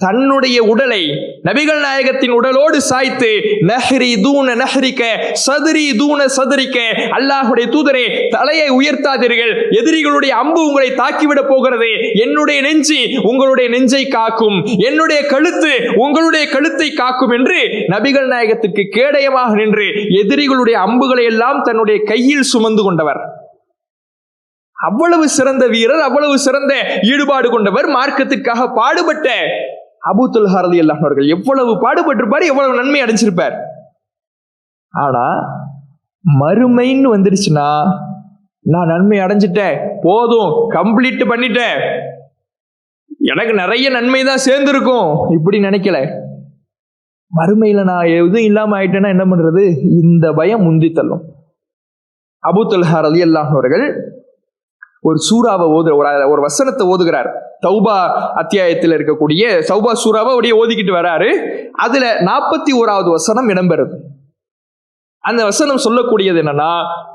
தன்னுடைய உடலை நபிகள் நாயகத்தின் உடலோடு சாய்த்து நஹ்ரி தூன நஹ்ரிக்க சதுரி தூன சதுரிக்க, அல்லாஹுடைய தூதரே தலையை உயர்த்தாதீர்கள், எதிரிகளுடைய அம்பு உங்களை தாக்கிவிடப் போகிறது, என்னுடைய நெஞ்சு உங்களுடைய நெஞ்சை காக்கும், என்னுடைய கழுத்து உங்களுடைய கழுத்தை காக்கும் என்று நபிகள் நாயகத்துக்கு கேடயமாக நின்று எதிரிகளுடைய அம்புகளை எல்லாம் தன்னுடைய கையில் சுமந்து கொண்டவர். அவ்வளவு சிறந்த வீரர், அவ்வளவு சிறந்த ஈடுபாடு கொண்டவர், மார்க்கத்துக்காக பாடுபட்ட அபூ தல்ஹா ரலியல்லாஹு அவர்கள் எவ்வளவு பாடுபட்டிருப்பார், எவ்வளவு நன்மை அடைஞ்சிருப்பார். ஆனா மறுமைன்னு வந்துருச்சுன்னா நான் நன்மை அடைஞ்சிட்டேன், போதும், கம்ப்ளீட் பண்ணிட்டேன், எனக்கு நிறைய நன்மை தான் சேர்ந்திருக்கும், இப்படி நினைக்கல. மறுமையில நான் எதுவும் இல்லாம ஆயிட்டேன்னா என்ன பண்றது, இந்த பயம் முந்தி தள்ளும். அபூ தல்ஹா ரலியல்லாஹு அவர்கள் ஒரு சூறாவை ஒரு வசனத்தை ஓதுகிறார். தௌபா அத்தியாயத்தில் இருக்கக்கூடிய தௌபா சூறாவை அப்படியே ஓதிக்கிட்டு வராரு. அதுல 41வது வசனம் இடம்பெறுது. அந்த வசனம் சொல்லக்கூடியது என்னன்னா,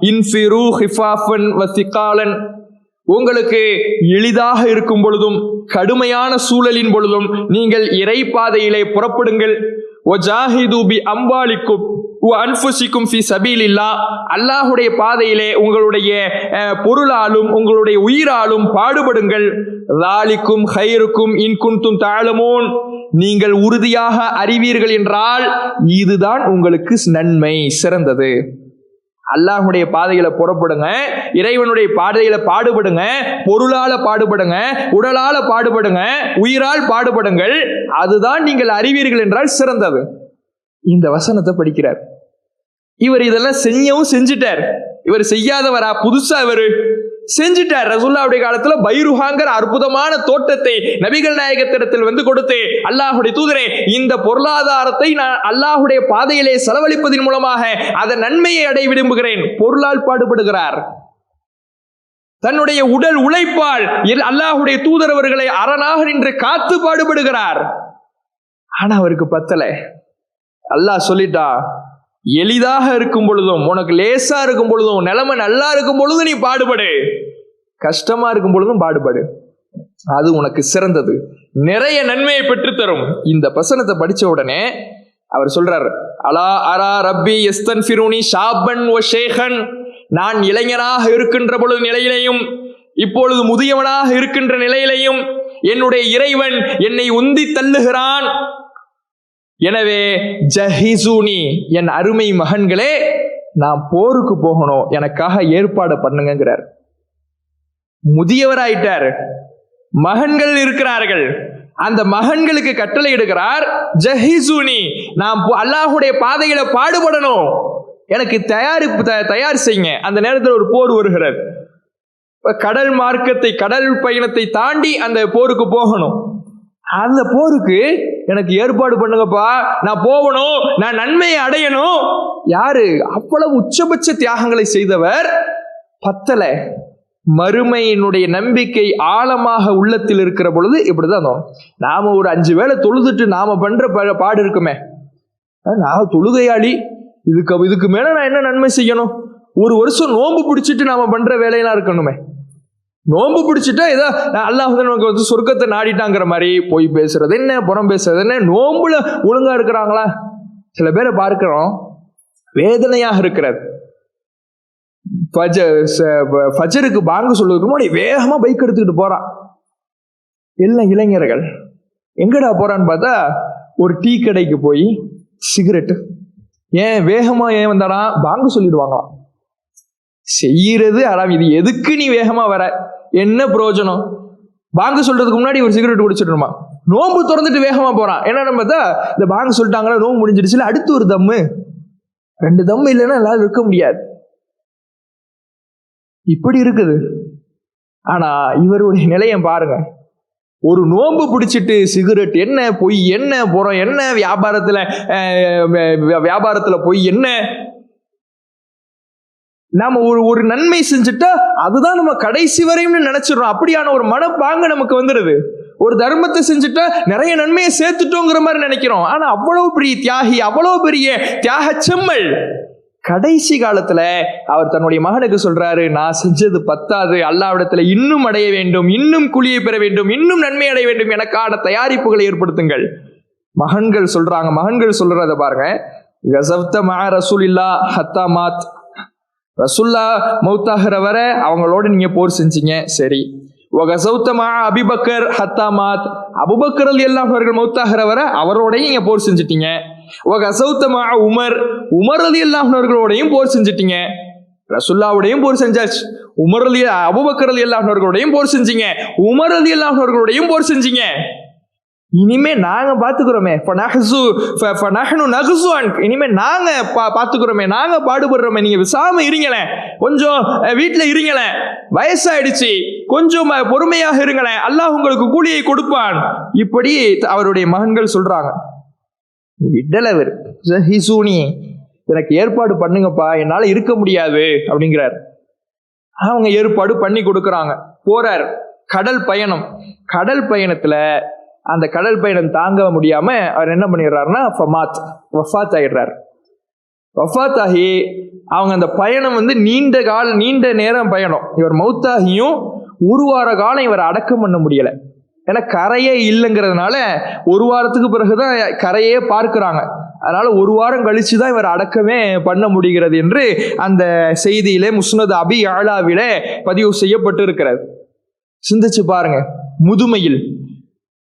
இன்ஃபிரு ஹிஃபாஃபன் வ சிகாலன், உங்களுக்கு எளிதாக இருக்கும் பொழுதும் கடுமையான சூழலின் பொழுதும் நீங்கள் இறை பாதையிலே புறப்படுங்கள். வஜாஹிது பி அம்வாலிக்கும் வ அன்ஃபுசிக்கும் ஃபீ சபீலில்லாஹ், அல்லாஹ்வுடைய பாதையிலே உங்களுடைய பொருளாலும் உங்களுடைய உயிராலும் பாடுபடுங்கள். ذَلِكُمْ خَيْرُكُمْ إِنْ كُنْتُمْ تَعْلَمُونَ, நீங்கள் உறுதியாக அறிவீர்கள் என்றால் இதுதான் உங்களுக்கு நன்மை, சிறந்தது. அல்லாஹ்வுடைய பாதையில புறப்படுங்க, இறைவனுடைய பாதையில பாடுபடுங்க, பொருளால பாடுபடுங்க, உடலால பாடுபடுங்க, உயிரால் பாடுபடுங்கள், அதுதான் நீங்கள் அறிவீர்கள் என்றால் சிறந்தது. இந்த வசனத்தை படிக்கிறார். இவர் இதெல்லாம் செய்யவும் செஞ்சிட்டார். இவர் செய்யாதவரா? புதுசா இவர் செஞ்சிட்டார். ரசூலுல்லாஹ்வுடைய காலத்துல பைருஹாங்கிற அற்புதமான தோட்டத்தை நபிகள் நாயகத்திடத்தில் வந்து கொடுத்து, அல்லாஹ்வுடைய தூதரே, இந்த பொருளாதாரத்தை நான் அல்லாஹ்வுடைய பாதையிலே செலவழிப்பதன் மூலமாக அதன் நன்மையை அடைய விரும்புகிறேன். பொருளால் பாடுபடுகிறார். தன்னுடைய உடல் உழைப்பால் அல்லாஹ்வுடைய தூதர் அவர்களை அரணாக நின்று காத்து பாடுபடுகிறார். ஆனா அவருக்கு பத்தல. அல்லாஹ் சொல்லிட்டா, எளிதாக இருக்கும் பொழுதும் உனக்கு லேசா இருக்கும் பொழுதும் நிலைமை நல்லா இருக்கும் பொழுதும் நீ பாடுபடு, கஷ்டமா இருக்கும் பொழுதும் பாடுபடு, அது உனக்கு சிறந்தது, நிறைய நன்மையை பெற்றுத்தரும். இந்த வசனத்தை படிச்ச உடனே அவர் சொல்றார், அலா அரா ரப்பி யஸ்தன்ஃபிருனி ஷாபன் வ ஷேகன், நான் இளைஞனாக இருக்கின்ற பொழுது நிலையிலையும் இப்பொழுது முதியவனாக இருக்கின்ற நிலையிலையும் என்னுடைய இறைவன் என்னை உந்தி தள்ளுகிறான். எனவே ஜஹிசூனி, என் அருமை மகன்களே, நான் போருக்கு போகணும், எனக்காக ஏற்பாடு பண்ணுங்கிறார். முதியவராயிட்டார், மகன்கள் இருக்கிறார்கள், அந்த மகன்களுக்கு கட்டளை இடுகிறார், ஜஹிசூனி, நான் அல்லாஹ்வுடைய பாதையில பாடுபடணும், எனக்கு தயார் செய்யுங்க. அந்த நேரத்தில் ஒரு போர் வருகிறது. கடல் மார்க்கத்தை, கடல் பயணத்தை தாண்டி அந்த போருக்கு போகணும். அந்த போருக்கு எனக்கு ஏற்பாடு பண்ணுங்கப்பா, நான் போகணும், நான் நன்மையை அடையணும். யாரு? அவ்வளவு உச்சபட்ச தியாகங்களை செய்தவர். பத்தல. மறுமையினுடைய நம்பிக்கை ஆழமாக உள்ளத்தில் இருக்கிற பொழுது இப்படிதான். நாம ஒரு 5 வேளை தொழுதுட்டு நாம பண்ற பாடு இருக்குமே, நான் தொழுகையாளி, இதுக்கு மேல நான் என்ன நன்மை செய்யணும்? ஒரு வருஷம் நோன்பு பிடிச்சிட்டு நாம பண்ற வேலையெல்லாம் இருக்கணுமே. நோன்பு பிடிச்சிட்டா ஏதோ அல்லாஹ் நமக்கு வந்து சொர்க்கத்தை நாடிட்டாங்கிற மாதிரி போய் பேசுறது என்ன, புறம் பேசுறது என்ன, நோன்புல ஒழுங்கா இருக்கிறாங்களா? சில பேரை பார்க்கிறோம், வேதனையாக இருக்கிறது. ஃபஜருக்கு பாங்கு சொல்றதுக்கு முன்னாடி வேகமா பைக் எடுத்துக்கிட்டு போறான். எல்லாம் இளைஞர்கள். எங்கடா போறான்னு பார்த்தா ஒரு டீ கடைக்கு போய் சிகரெட்டு. ஏன் வேகமா ஏன் வந்தானா? பாங்கு சொல்லிடுவாங்களாம். செய்யறது அறாம். இது எதுக்கு நீ வேகமா வர, என்ன பிரயோஜனம்? பாங்கு சொல்றதுக்கு முன்னாடி ஒரு சிகரெட் குடிச்சிடணுமா? நோம்பு திறந்துட்டு வேகமா போறான். என்னன்னு பார்த்தா, இந்த பாங்கு சொல்லிட்டாங்களா, நோம்பு முடிஞ்சிடுச்சுல, அடுத்து ஒரு தம்மு, 2 தம்மு இல்லைன்னா எல்லாம் இருக்க முடியாது. இப்படி இருக்குது. ஆனா இவருடைய நிலையம் பாருங்க. ஒரு நோம்பு பிடிச்சிட்டு சிகரெட் என்ன, பொய் என்ன, புறம் என்ன, வியாபாரத்துல பொய் என்ன, நாம ஒரு நன்மை செஞ்சுட்டா அதுதான் நம்ம கடைசி வரையும் நினைச்சிடறோம். அப்படியான ஒரு மனப்பாங்கு நமக்கு வந்துடுது. ஒரு தர்மத்தை செஞ்சுட்டா நிறைய நன்மையை சேர்த்துட்டோங்கிற மாதிரி நினைக்கிறோம். ஆனா அவ்வளவு பெரிய தியாகி, அவ்வளவு பெரிய தியாக செம்மல். கடைசி காலத்துல அவர் தன்னுடைய மகனுக்கு சொல்றாரு, நான் செஞ்சது பத்தாது, அல்லாஹ்விடத்துல இன்னும் அடைய வேண்டும், இன்னும் குழியை பெற வேண்டும், இன்னும் நன்மை அடைய வேண்டும், எனக்கான தயாரிப்புகளை ஏற்படுத்துங்கள். மகன்கள் சொல்றத பாருங்க. கஸவ்த மஅ ரசூலில்லாஹ் ஹத்தா மாத். ரசூல்லா மௌத்தாகிற வர அவங்களோட நீங்க போர் செஞ்சீங்க, சரி. வகஸவ்த மஅ அபூபக்கர் ஹத்தா மாத். அபூபக்கர் ரலியல்லாஹு அவர்கள் மௌத்தாகிற வர அவரோடையும் நீங்க போர் செஞ்சிட்டீங்க. வகஸவ்த மஅ உமர் ரலியல்லாஹு அவர்களோடையும் போர் செஞ்சிட்டீங்க. ரசூலுல்லாஹ்வோடையும் போர் செஞ்சாச்சு, அபூபக்கர் ரலியல்லாஹு அவர்களோடையும் போர் செஞ்சீங்க, உமர் ரலியல்லாஹு அவர்களோடையும் போர் செஞ்சீங்க. இனிமே நாங்க பாத்துக்கிறோமே, இனிமே நாங்க பாத்துக்கிறோமே, நாங்க பாடுபடுறோமே, நீங்க விசாம இருங்களேன், கொஞ்சம் வீட்டுல இருங்களேன், வயசாயிடுச்சு, கொஞ்சம் பொறுமையாக இருங்களேன், அல்லாஹ் உங்களுக்கு கூலியை கொடுப்பான். இப்படி அவருடைய மகன்கள் சொல்றாங்க. விடலவர் எனக்கு ஏற்பாடு பண்ணுங்கப்பா, என்னால இருக்க முடியாது அப்படிங்கிறார். அவங்க ஏற்பாடு பண்ணி கொடுக்கறாங்க. போறார். கடல் பயணத்துல அந்த கடல் பயணம் தாங்க முடியாம அவர் என்ன பண்ணிடுறாருன்னா வஃபாத் ஆகிடுறார். வஃபாத் ஆகி அவங்க அந்த பயணம் நீண்ட நேரம் பயணம். இவர் மௌத்தாகியும் ஒரு வார காலம் இவர் அடக்கம் பண்ண முடியல. ஏன்னா கரையே இல்லைங்கிறதுனால ஒரு வாரத்துக்கு பிறகுதான் கரையே பார்க்கிறாங்க. அதனால ஒரு வாரம் கழிச்சுதான் இவர் அடக்கமே பண்ண முடிகிறது என்று அந்த செய்தியிலே முஸ்னத் அபி அலாவிலே பதிவு செய்யப்பட்டு இருக்கிறது. சிந்திச்சு பாருங்க.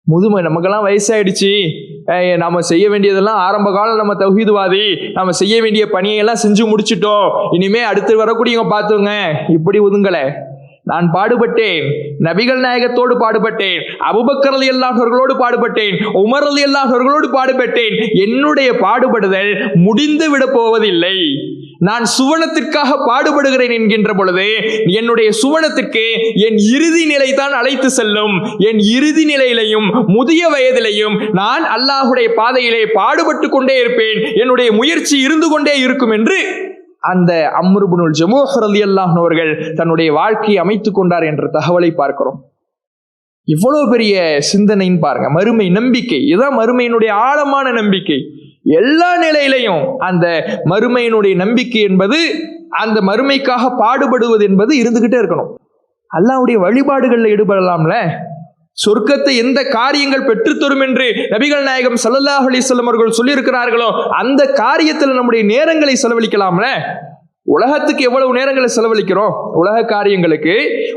முதுமை நமக்கெல்லாம் வயசாயிடுச்சு, நாம செய்ய வேண்டியதெல்லாம் ஆரம்ப காலம் நம்ம தௌஹீத்வாதி, நம்ம செய்ய வேண்டிய பணியெல்லாம் செஞ்சு முடிச்சிட்டோம், இனிமே அடுத்து வரக்கூடியவங்க பார்த்துங்க, இப்படி ஒதுங்கலை. நான் பாடுபட்டேன், நபிகள் நாயகத்தோடு பாடுபட்டேன், அபூபக்கர் ரலியல்லாஹு அவர்களோடு பாடுபட்டேன், உமர் ரலியல்லாஹு அவர்களோடு பாடுபட்டேன். என்னுடைய பாடுபடுதல் முடிந்து விட போவதில்லை. நான் சுவனத்திற்காக பாடுபடுகிறேன் என்கின்ற பொழுது என்னுடைய சுவனத்திற்கு என் இறுதி நிலை தான் அழைத்து செல்லும். என் இறுதி நிலையிலையும் முதிய வயதிலையும் நான் அல்லாஹுடைய பாதையிலே பாடுபட்டு கொண்டே இருப்பேன், என்னுடைய முயற்சி இருந்து கொண்டே இருக்கும் என்று அந்த அம்ர் இப்னுல் ஜமூஹ் ரலியல்லாஹு அவர்கள் தன்னுடைய வாழ்க்கையை அமைத்துக் கொண்டார் என்ற தகவலை பார்க்கிறோம். இவ்வளவு பெரிய சிந்தனைன்னு பாருங்க. மறுமை நம்பிக்கை, இதுதான் மறுமையினுடைய ஆழமான நம்பிக்கை. எல்லா நிலையிலையும் அந்த மறுமையினுடைய நம்பிக்கை என்பது, அந்த மறுமைக்காக பாடுபடுவது என்பது இருந்துகிட்டே இருக்கணும். அல்லாஹ்வுடைய வழிபாடுகள்ல ஈடுபடலாம்ல. சொர்க்கத்தை எந்த காரியங்கள் பெற்றுத்தரும் என்று நபிகள் நாயகம் ஸல்லல்லாஹு அலைஹி வஸல்லம் அவர்கள் சொல்லி இருக்கிறார்களோ அந்த காரியத்தில் நம்முடைய நேரங்களை செலவழிக்கலாம்ல. உலகத்துக்கு எவ்வளவு நேரங்களை செலவழிக்கிறோம், உலக காரியங்களுக்கு,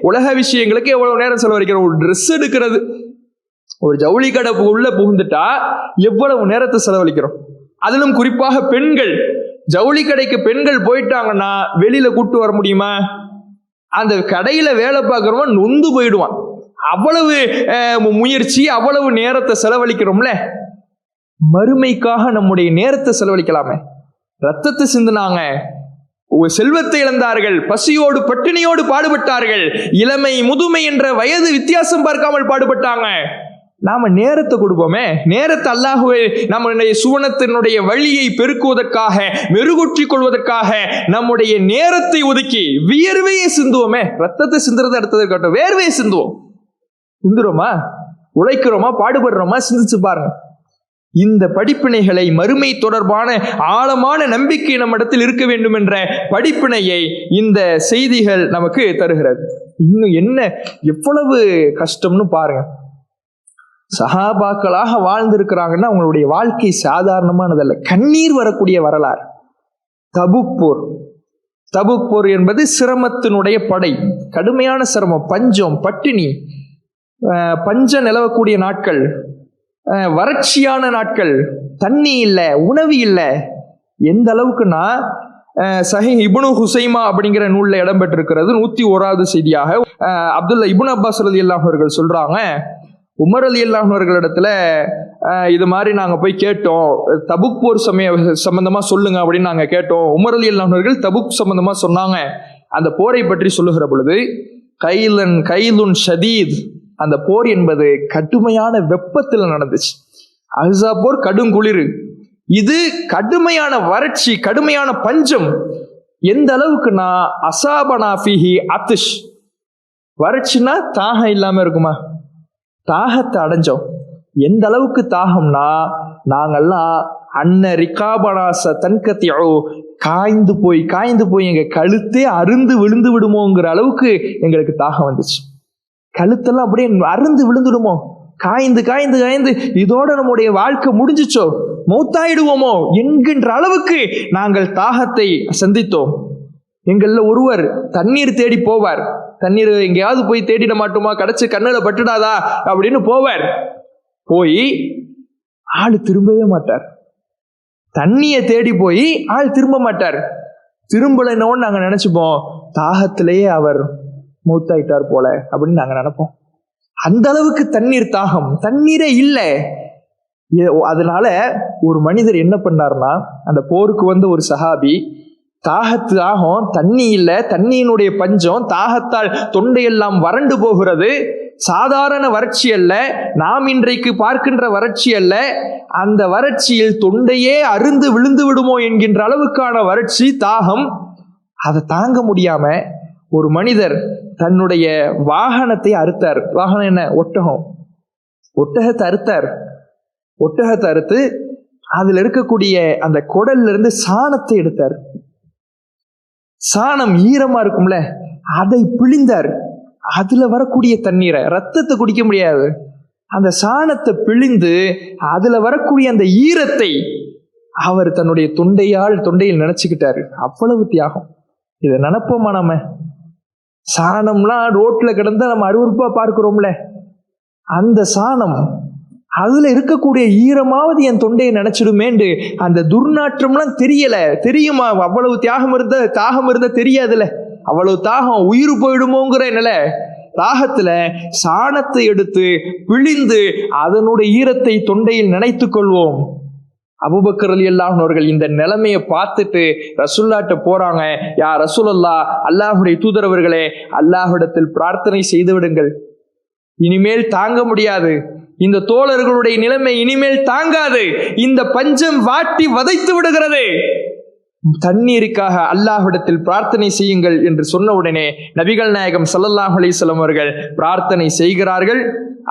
உலக விஷயங்களுக்கு எவ்வளவு நேரம் செலவழிக்கிறோம். ஒரு ட்ரெஸ் எடுக்கிறது, ஒரு ஜவுளி கடை உள்ள புகுந்துட்டா எவ்வளவு நேரத்தை செலவழிக்கிறோம். அதிலும் குறிப்பாக பெண்கள், ஜவுளி கடைக்கு பெண்கள் போயிட்டாங்கன்னா வெளியில கூட்டு வர முடியுமா? அந்த கடையில வேலை பார்க்கிறவன் நொந்து போயிடுவான். அவ்வளவு முயற்சி, அவ்வளவு நேரத்தை செலவழிக்கிறோம்ல. மறுமைக்காக நம்முடைய நேரத்தை செலவழிக்கலாமே. ரத்தத்தை சிந்தினாங்க, செல்வத்தை இழந்தார்கள், பசியோடு பட்டினியோடு பாடுபட்டார்கள், இளமை முதுமை என்ற வயது வித்தியாசம் பார்க்காமல் பாடுபட்டாங்க. நாம நேரத்தை கொடுப்போமே. நேரத்தை அல்லாஹ்வை நம்முடைய சுவனத்தினுடைய வழியை பெருக்குவதற்காக, மெருகூற்றிக் கொள்வதற்காக நம்முடைய நேரத்தை ஒதுக்கி வியர்வையை சிந்துவோமே. ரத்தத்தை சிந்துறது அடுத்தது, வேர்வையை சிந்துறோமா, உழைக்கிறோமா, பாடுபடுறோமா? சிந்திச்சு பாருங்க. இந்த படிப்பினைகளை, மறுமை தொடர்பான ஆழமான நம்பிக்கை நம்மிடத்தில் இருக்க வேண்டும் என்ற படிப்பினையை இந்த செய்திகள் நமக்கு தருகிறது. இன்னும் என்ன எவ்வளவு கஷ்டம்னு பாருங்க. சஹாபாக்களாக வாழ்ந்திருக்கிறாங்கன்னா அவங்களுடைய வாழ்க்கை சாதாரணமானதல்ல. கண்ணீர் வரக்கூடிய வரலாறு. தபுக் போர் என்பது சிரமத்தினுடைய படை, கடுமையான சிரமம், பஞ்சம், பட்டினி, பஞ்சம் நிலவக்கூடிய நாட்கள், வறட்சியான நாட்கள், தண்ணி இல்லை, உணவு இல்லை. எந்த அளவுக்குன்னா சஹீஹ் இப்னு ஹுசைமா அப்படிங்கிற நூல்ல இடம்பெற்றிருக்கிறது 101வது செய்தியாக. அப்துல்லா இப்னு அப்பாஸ் ரலியல்லாஹு அவர்கள் சொல்றாங்க, உமர் ரலியல்லாஹு அவர்களிடத்துல இது மாதிரி நாங்க போய் கேட்டோம், தபுக் போர் சம்பந்தமா சொல்லுங்க அப்படின்னு நாங்க கேட்டோம். உமர் ரலியல்லாஹு அவர்கள் தபுக் சம்பந்தமா சொன்னாங்க. அந்த போரை பற்றி சொல்லுகிற பொழுது, கைலுன் ஷதீத், அந்த போர் என்பது கடுமையான வெப்பத்தில் நடந்துச்சு. அஹ்ஸா போர் கடும் குளிர், இது கடுமையான வறட்சி, கடுமையான பஞ்சம். எந்த அளவுக்குன்னா அசாபனா ஃபிஹி அத்திஷ், வறட்சின்னா தாகம் இல்லாம இருக்குமா? தாகத்தை அடைஞ்சோம். எந்த அளவுக்கு தாகம்னா நாங்கெல்லாம் அன்ன ரிகாபனாச தன்கத்தியோ, காய்ந்து போய் எங்க கழுத்தே அருந்து விழுந்து விடுமோங்கிற அளவுக்கு எங்களுக்கு தாகம் வந்துச்சு. கழுத்தெல்லாம் அப்படியே அருந்து விழுந்துடுமோ, காய்ந்து இதோட நம்முடைய வாழ்க்கை முடிஞ்சிச்சோ, மௌத்தாயிடுவோமோ என்கின்ற அளவுக்கு நாங்கள் தாகத்தை சந்தித்தோம். எங்கள்ல ஒருவர் தண்ணீர் தேடி போவார். தண்ணீர் எங்கேயாவது போய் தேடிட மாட்டோமா, கிடைச்சு கண்ணுல பட்டுடாதா அப்படின்னு போவார். போய் ஆள் திரும்பவே மாட்டார். தண்ணியை தேடி போய் ஆள் திரும்ப மாட்டார். திரும்பலைன்னு நாங்க நினைச்சுப்போம், தாகத்திலேயே அவர் மூத்தாயிட்டார் போல அப்படின்னு நாங்க நினைப்போம். அந்த அளவுக்கு தண்ணீர் தாகம், தண்ணீரே இல்லை. அதனால ஒரு மனிதர் என்ன பண்ணார்னா, அந்த போருக்கு வந்த ஒரு சஹாபி, தாகம், தண்ணி இல்லை, தண்ணியினுடைய பஞ்சம், தாகத்தால் தொண்டையெல்லாம் வறண்டு போகிறது. சாதாரண வறட்சி அல்ல, நாம் இன்றைக்கு பார்க்கின்ற வறட்சி அல்ல. அந்த வறட்சியில் தொண்டையே அருந்து விழுந்து விடுமோ என்கின்ற அளவுக்கான வறட்சி, தாகம். அதை தாங்க முடியாம ஒரு மனிதர் தன்னுடைய வாகனத்தை அறுத்தார். வாகனம் என்ன? ஒட்டகம். ஒட்டகத்தை அறுத்தார். ஒட்டகத்தை அறுத்து அதுல இருக்கக்கூடிய அந்த குடல்ல இருந்து சாணத்தை எடுத்தார். சாணம் ஈரமா இருக்கும்ல, அதை பிழிந்தார். அதுல வரக்கூடிய தண்ணீரை, ரத்தத்தை குடிக்க முடியாது, அந்த சாணத்தை பிழிந்து அதுல வரக்கூடிய அந்த ஈரத்தை அவர் தன்னுடைய தொண்டையில் நினைச்சுக்கிட்டாரு. அவ்வளவு தியாகம். இதை நினைப்போமா? நம்ம சாணம்லாம் ரோட்ல கிடந்தா நம்ம அருவருப்பா பார்க்கிறோம்ல, அந்த சாணம் அதுல இருக்கக்கூடிய ஈரமாவது என் தொண்டையை நினைச்சிடுமேண்டு அந்த துர்நாற்றம்லாம் தெரியுமா? அவ்வளவு தாகம் இருந்த தெரியாதுல, அவ்வளவு தாகம், உயிர் போயிடுமோங்கிற நில தாகத்துல சாணத்தை எடுத்து பிழிந்து அதனுடைய ஈரத்தை தொண்டையில் நினைத்துக் கொள்வோம். அபூபக்கர் ரலியல்லாஹு அவர்கள் இந்த நிலைமையை பார்த்துட்டு ரசூலுல்லாஹ்ட்ட போறாங்க. யா ரசூலல்லாஹ், அல்லாஹ்வுடைய தூதரவர்களே, அல்லாஹ்விடத்தில் பிரார்த்தனை செய்து விடுங்கள், இனிமேல் தாங்க முடியாது, இந்த தோழர்களுடைய நிலைமை இனிமேல் தாங்காது, இந்த பஞ்சம் வாட்டி வதைத்து விடுகிறது, தண்ணீருக்காக அல்லாஹ்விடத்தில் பிரார்த்தனை செய்யுங்கள் என்று சொன்ன உடனே நபிகள் நாயகம் ஸல்லல்லாஹு அலைஹி வஸல்லம் அவர்கள் பிரார்த்தனை செய்கிறார்கள்.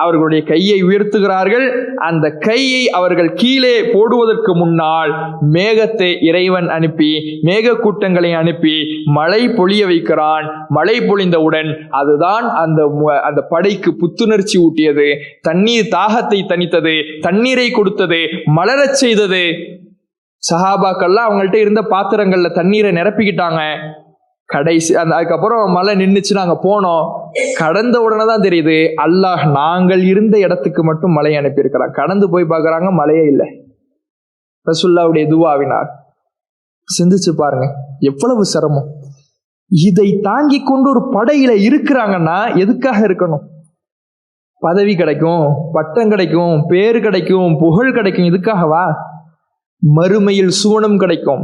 அவர்களுடைய கையை உயர்த்துகிறார்கள். அந்த கையை அவர்கள் கீழே போடுவதற்கு முன்னால் மேகத்தை இறைவன் அனுப்பி, மேக கூட்டங்களை அனுப்பி மழை பொழிய வைக்கிறான். மழை பொழிந்தவுடன் அதுதான் அந்த படைக்கு புத்துணர்ச்சி ஊட்டியது, தண்ணீர் தாகத்தை தணித்தது, தண்ணீரை கொடுத்தது, மலரச் செய்தது. சஹாபாக்கள்லாம் அவங்கள்ட்ட இருந்த பாத்திரங்கள்ல தண்ணீரை நிரப்பிக்கிட்டாங்க. கடைசி அதுக்கப்புறம் மழை நின்றுச்சு. நாங்க போனோம். கடந்த உடனே தான் தெரியுது, அல்லாஹ் நாங்கள் இருந்த இடத்துக்கு மட்டும் மழையை அனுப்பியிருக்கிறான். கடந்து போய் பார்க்கறாங்க, மழையே இல்லை. ரசூலுல்லாஹ்வுடைய துஆவினார். சிந்திச்சு பாருங்க எவ்வளவு சிரமம். இதை தாங்கி கொண்டு ஒரு படையில இருக்கிறாங்கன்னா எதுக்காக இருக்கணும்? பதவி கிடைக்கும், பட்டம் கிடைக்கும், பேரு கிடைக்கும், புகழ் கிடைக்கும், இதுக்காகவா? மறுமையில் சுவனம் கிடைக்கும்,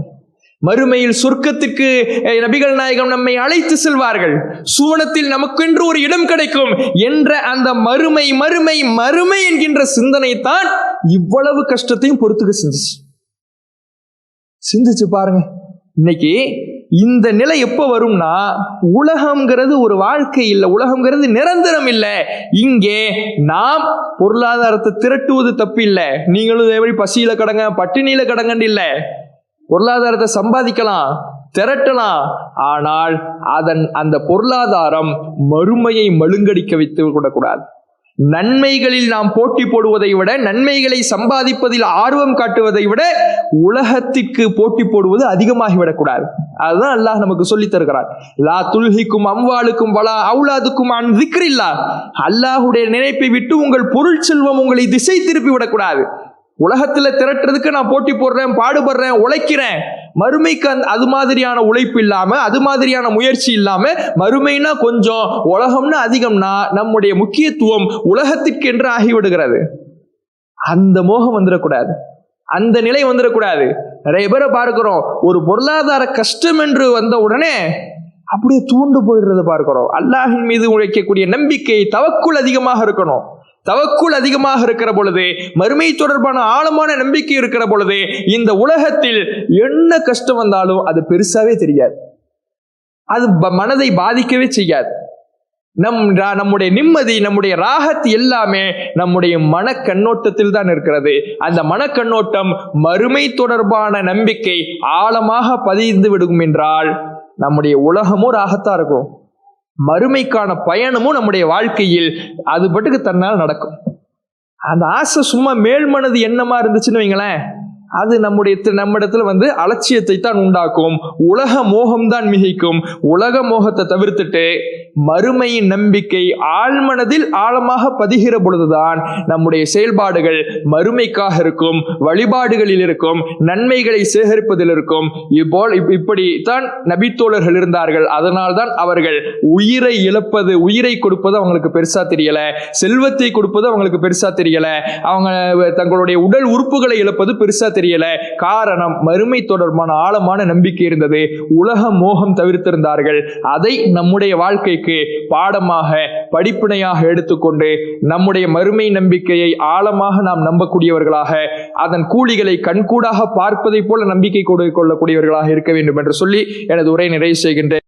மறுமையில் சொர்க்கத்திற்கு நபிகள் நாயகம் நம்மை அழைத்து செல்வார்கள், சுவனத்தில் நமக்கென்று ஒரு இடம் கிடைக்கும் என்ற அந்த மறுமை என்கின்ற சிந்தனை தான் இவ்வளவு கஷ்டத்தையும் பொறுத்துக்க சிந்திச்சு பாருங்க. இன்னைக்கு இந்த நிலை எப்ப வரும்னா, உலகம்ங்கிறது ஒரு வாழ்க்கை இல்லை, உலகம்ங்கிறது நிரந்தரம் இல்லை. இங்கே நாம் பொருளாதாரத்தை திரட்டுவது தப்பு இல்லை. நீங்களும் எப்படி பசியில கடங்க, பட்டினியில கடங்கன்னு இல்லை. பொருளாதாரத்தை சம்பாதிக்கலாம், திரட்டலாம். ஆனால் அந்த பொருளாதாரம் மறுமையை மழுங்கடிக்க வைத்து விடக்கூடாது. நன்மைகளில் நாம் போட்டி போடுவதை விட, நன்மைகளை சம்பாதிப்பதில் ஆர்வம் காட்டுவதை விட உலகத்திற்கு போட்டி போடுவது அதிகமாகிவிடக்கூடாது. அதுதான் அல்லாஹ் நமக்கு சொல்லித் தருகிறார். லா துல்ஹிக்கும் அம்வாலுக்கும் வலா அவுலாதுக்கும் அன் திக்ரில்லாஹ். அல்லாஹ்வுடைய நினைப்பை விட்டு உங்கள் பொருள் செல்வம் உங்களை திசை திருப்பி விடக்கூடாது. உலகத்துல திரட்டுறதுக்கு நான் போட்டி போடுறேன், பாடுபடுறேன், உழைக்கிறேன். மறுமைக்கு அது மாதிரியான உழைப்பு இல்லாம, அது மாதிரியான முயற்சி இல்லாம, மறுமைனா கொஞ்சம், உலகம்னா அதிகம்னா நம்முடைய முக்கியத்துவம் உலகத்திற்கு என்று ஆகிவிடுகிறது. அந்த மோகம் வந்துடக்கூடாது, அந்த நிலை வந்துடக்கூடாது. நிறைய பேரை பார்க்கிறோம், ஒரு பொருளாதார கஷ்டம் என்று வந்த உடனே அப்படியே தூண்டு போயிடுறத பார்க்கிறோம். அல்லாஹின் மீது உழைக்கக்கூடிய நம்பிக்கை, தவக்குல் அதிகமாக இருக்கணும். தவக்குல் அதிகமாக இருக்கிற பொழுது, மறுமை தொடர்பான ஆழமான நம்பிக்கை இருக்கிற பொழுது, இந்த உலகத்தில் என்ன கஷ்டம் வந்தாலும் அது பெருசாவே தெரியாது. அது மனதை பாதிக்கவே செய்யாது. நம்முடைய நிம்மதி, நம்முடைய ராகத் எல்லாமே நம்முடைய மனக்கண்ணோட்டத்தில் தான் இருக்கிறது. அந்த மனக்கண்ணோட்டம் மறுமை தொடர்பான நம்பிக்கை ஆழமாக பதிந்து விடும் என்றால் நம்முடைய உலகமும் ராகத்தா இருக்கும், மறுமைக்கான பயணமும் நம்முடைய வாழ்க்கையில் அது பட்டுக்கு தன்னால் நடக்கும். அந்த ஆசை சும்மா மேல்மனது எண்ணமா இருந்துச்சுன்னு வைங்களேன், அது நம்மிடத்துல அலட்சியத்தை தான் உண்டாக்கும், உலக மோகம் தான் மிகைக்கும். உலக மோகத்தை தவிர்த்துட்டு மறுமையின் நம்பிக்கை ஆழ்மனதில் ஆழமாக பதிகிற பொழுதுதான் நம்முடைய செயல்பாடுகள் மறுமைக்காக இருக்கும், வழிபாடுகளில் இருக்கும், நன்மைகளை சேகரிப்பதில் இருக்கும். இப்படித்தான் நபித்தோழர்கள் இருந்தார்கள். அதனால்தான் அவர்கள் உயிரை இழப்பது, உயிரை கொடுப்பது அவங்களுக்கு பெருசா தெரியல, செல்வத்தை கொடுப்பது அவங்களுக்கு பெருசா தெரியல, அவங்க தங்களுடைய உடல் உறுப்புகளை இழப்பது பெருசா தெரியல. காரணம், மறுமை தொடர்பான ஆழமான நம்பிக்கை இருந்தது, உலக மோகம் தவிர்த்திருந்தார்கள். அதை நம்முடைய வாழ்க்கைக்கு பாடமாக, படிப்பினையாக எடுத்துக்கொண்டு நம்முடைய மறுமை நம்பிக்கையை ஆழமாக நாம் நம்பக்கூடியவர்களாக, அதன் கூலிகளை கண்கூடாக பார்ப்பதை போல நம்பிக்கை கொள்ளக்கூடியவர்களாக இருக்க வேண்டும் என்று சொல்லி எனது உரை நிறைவு செய்கின்றேன்.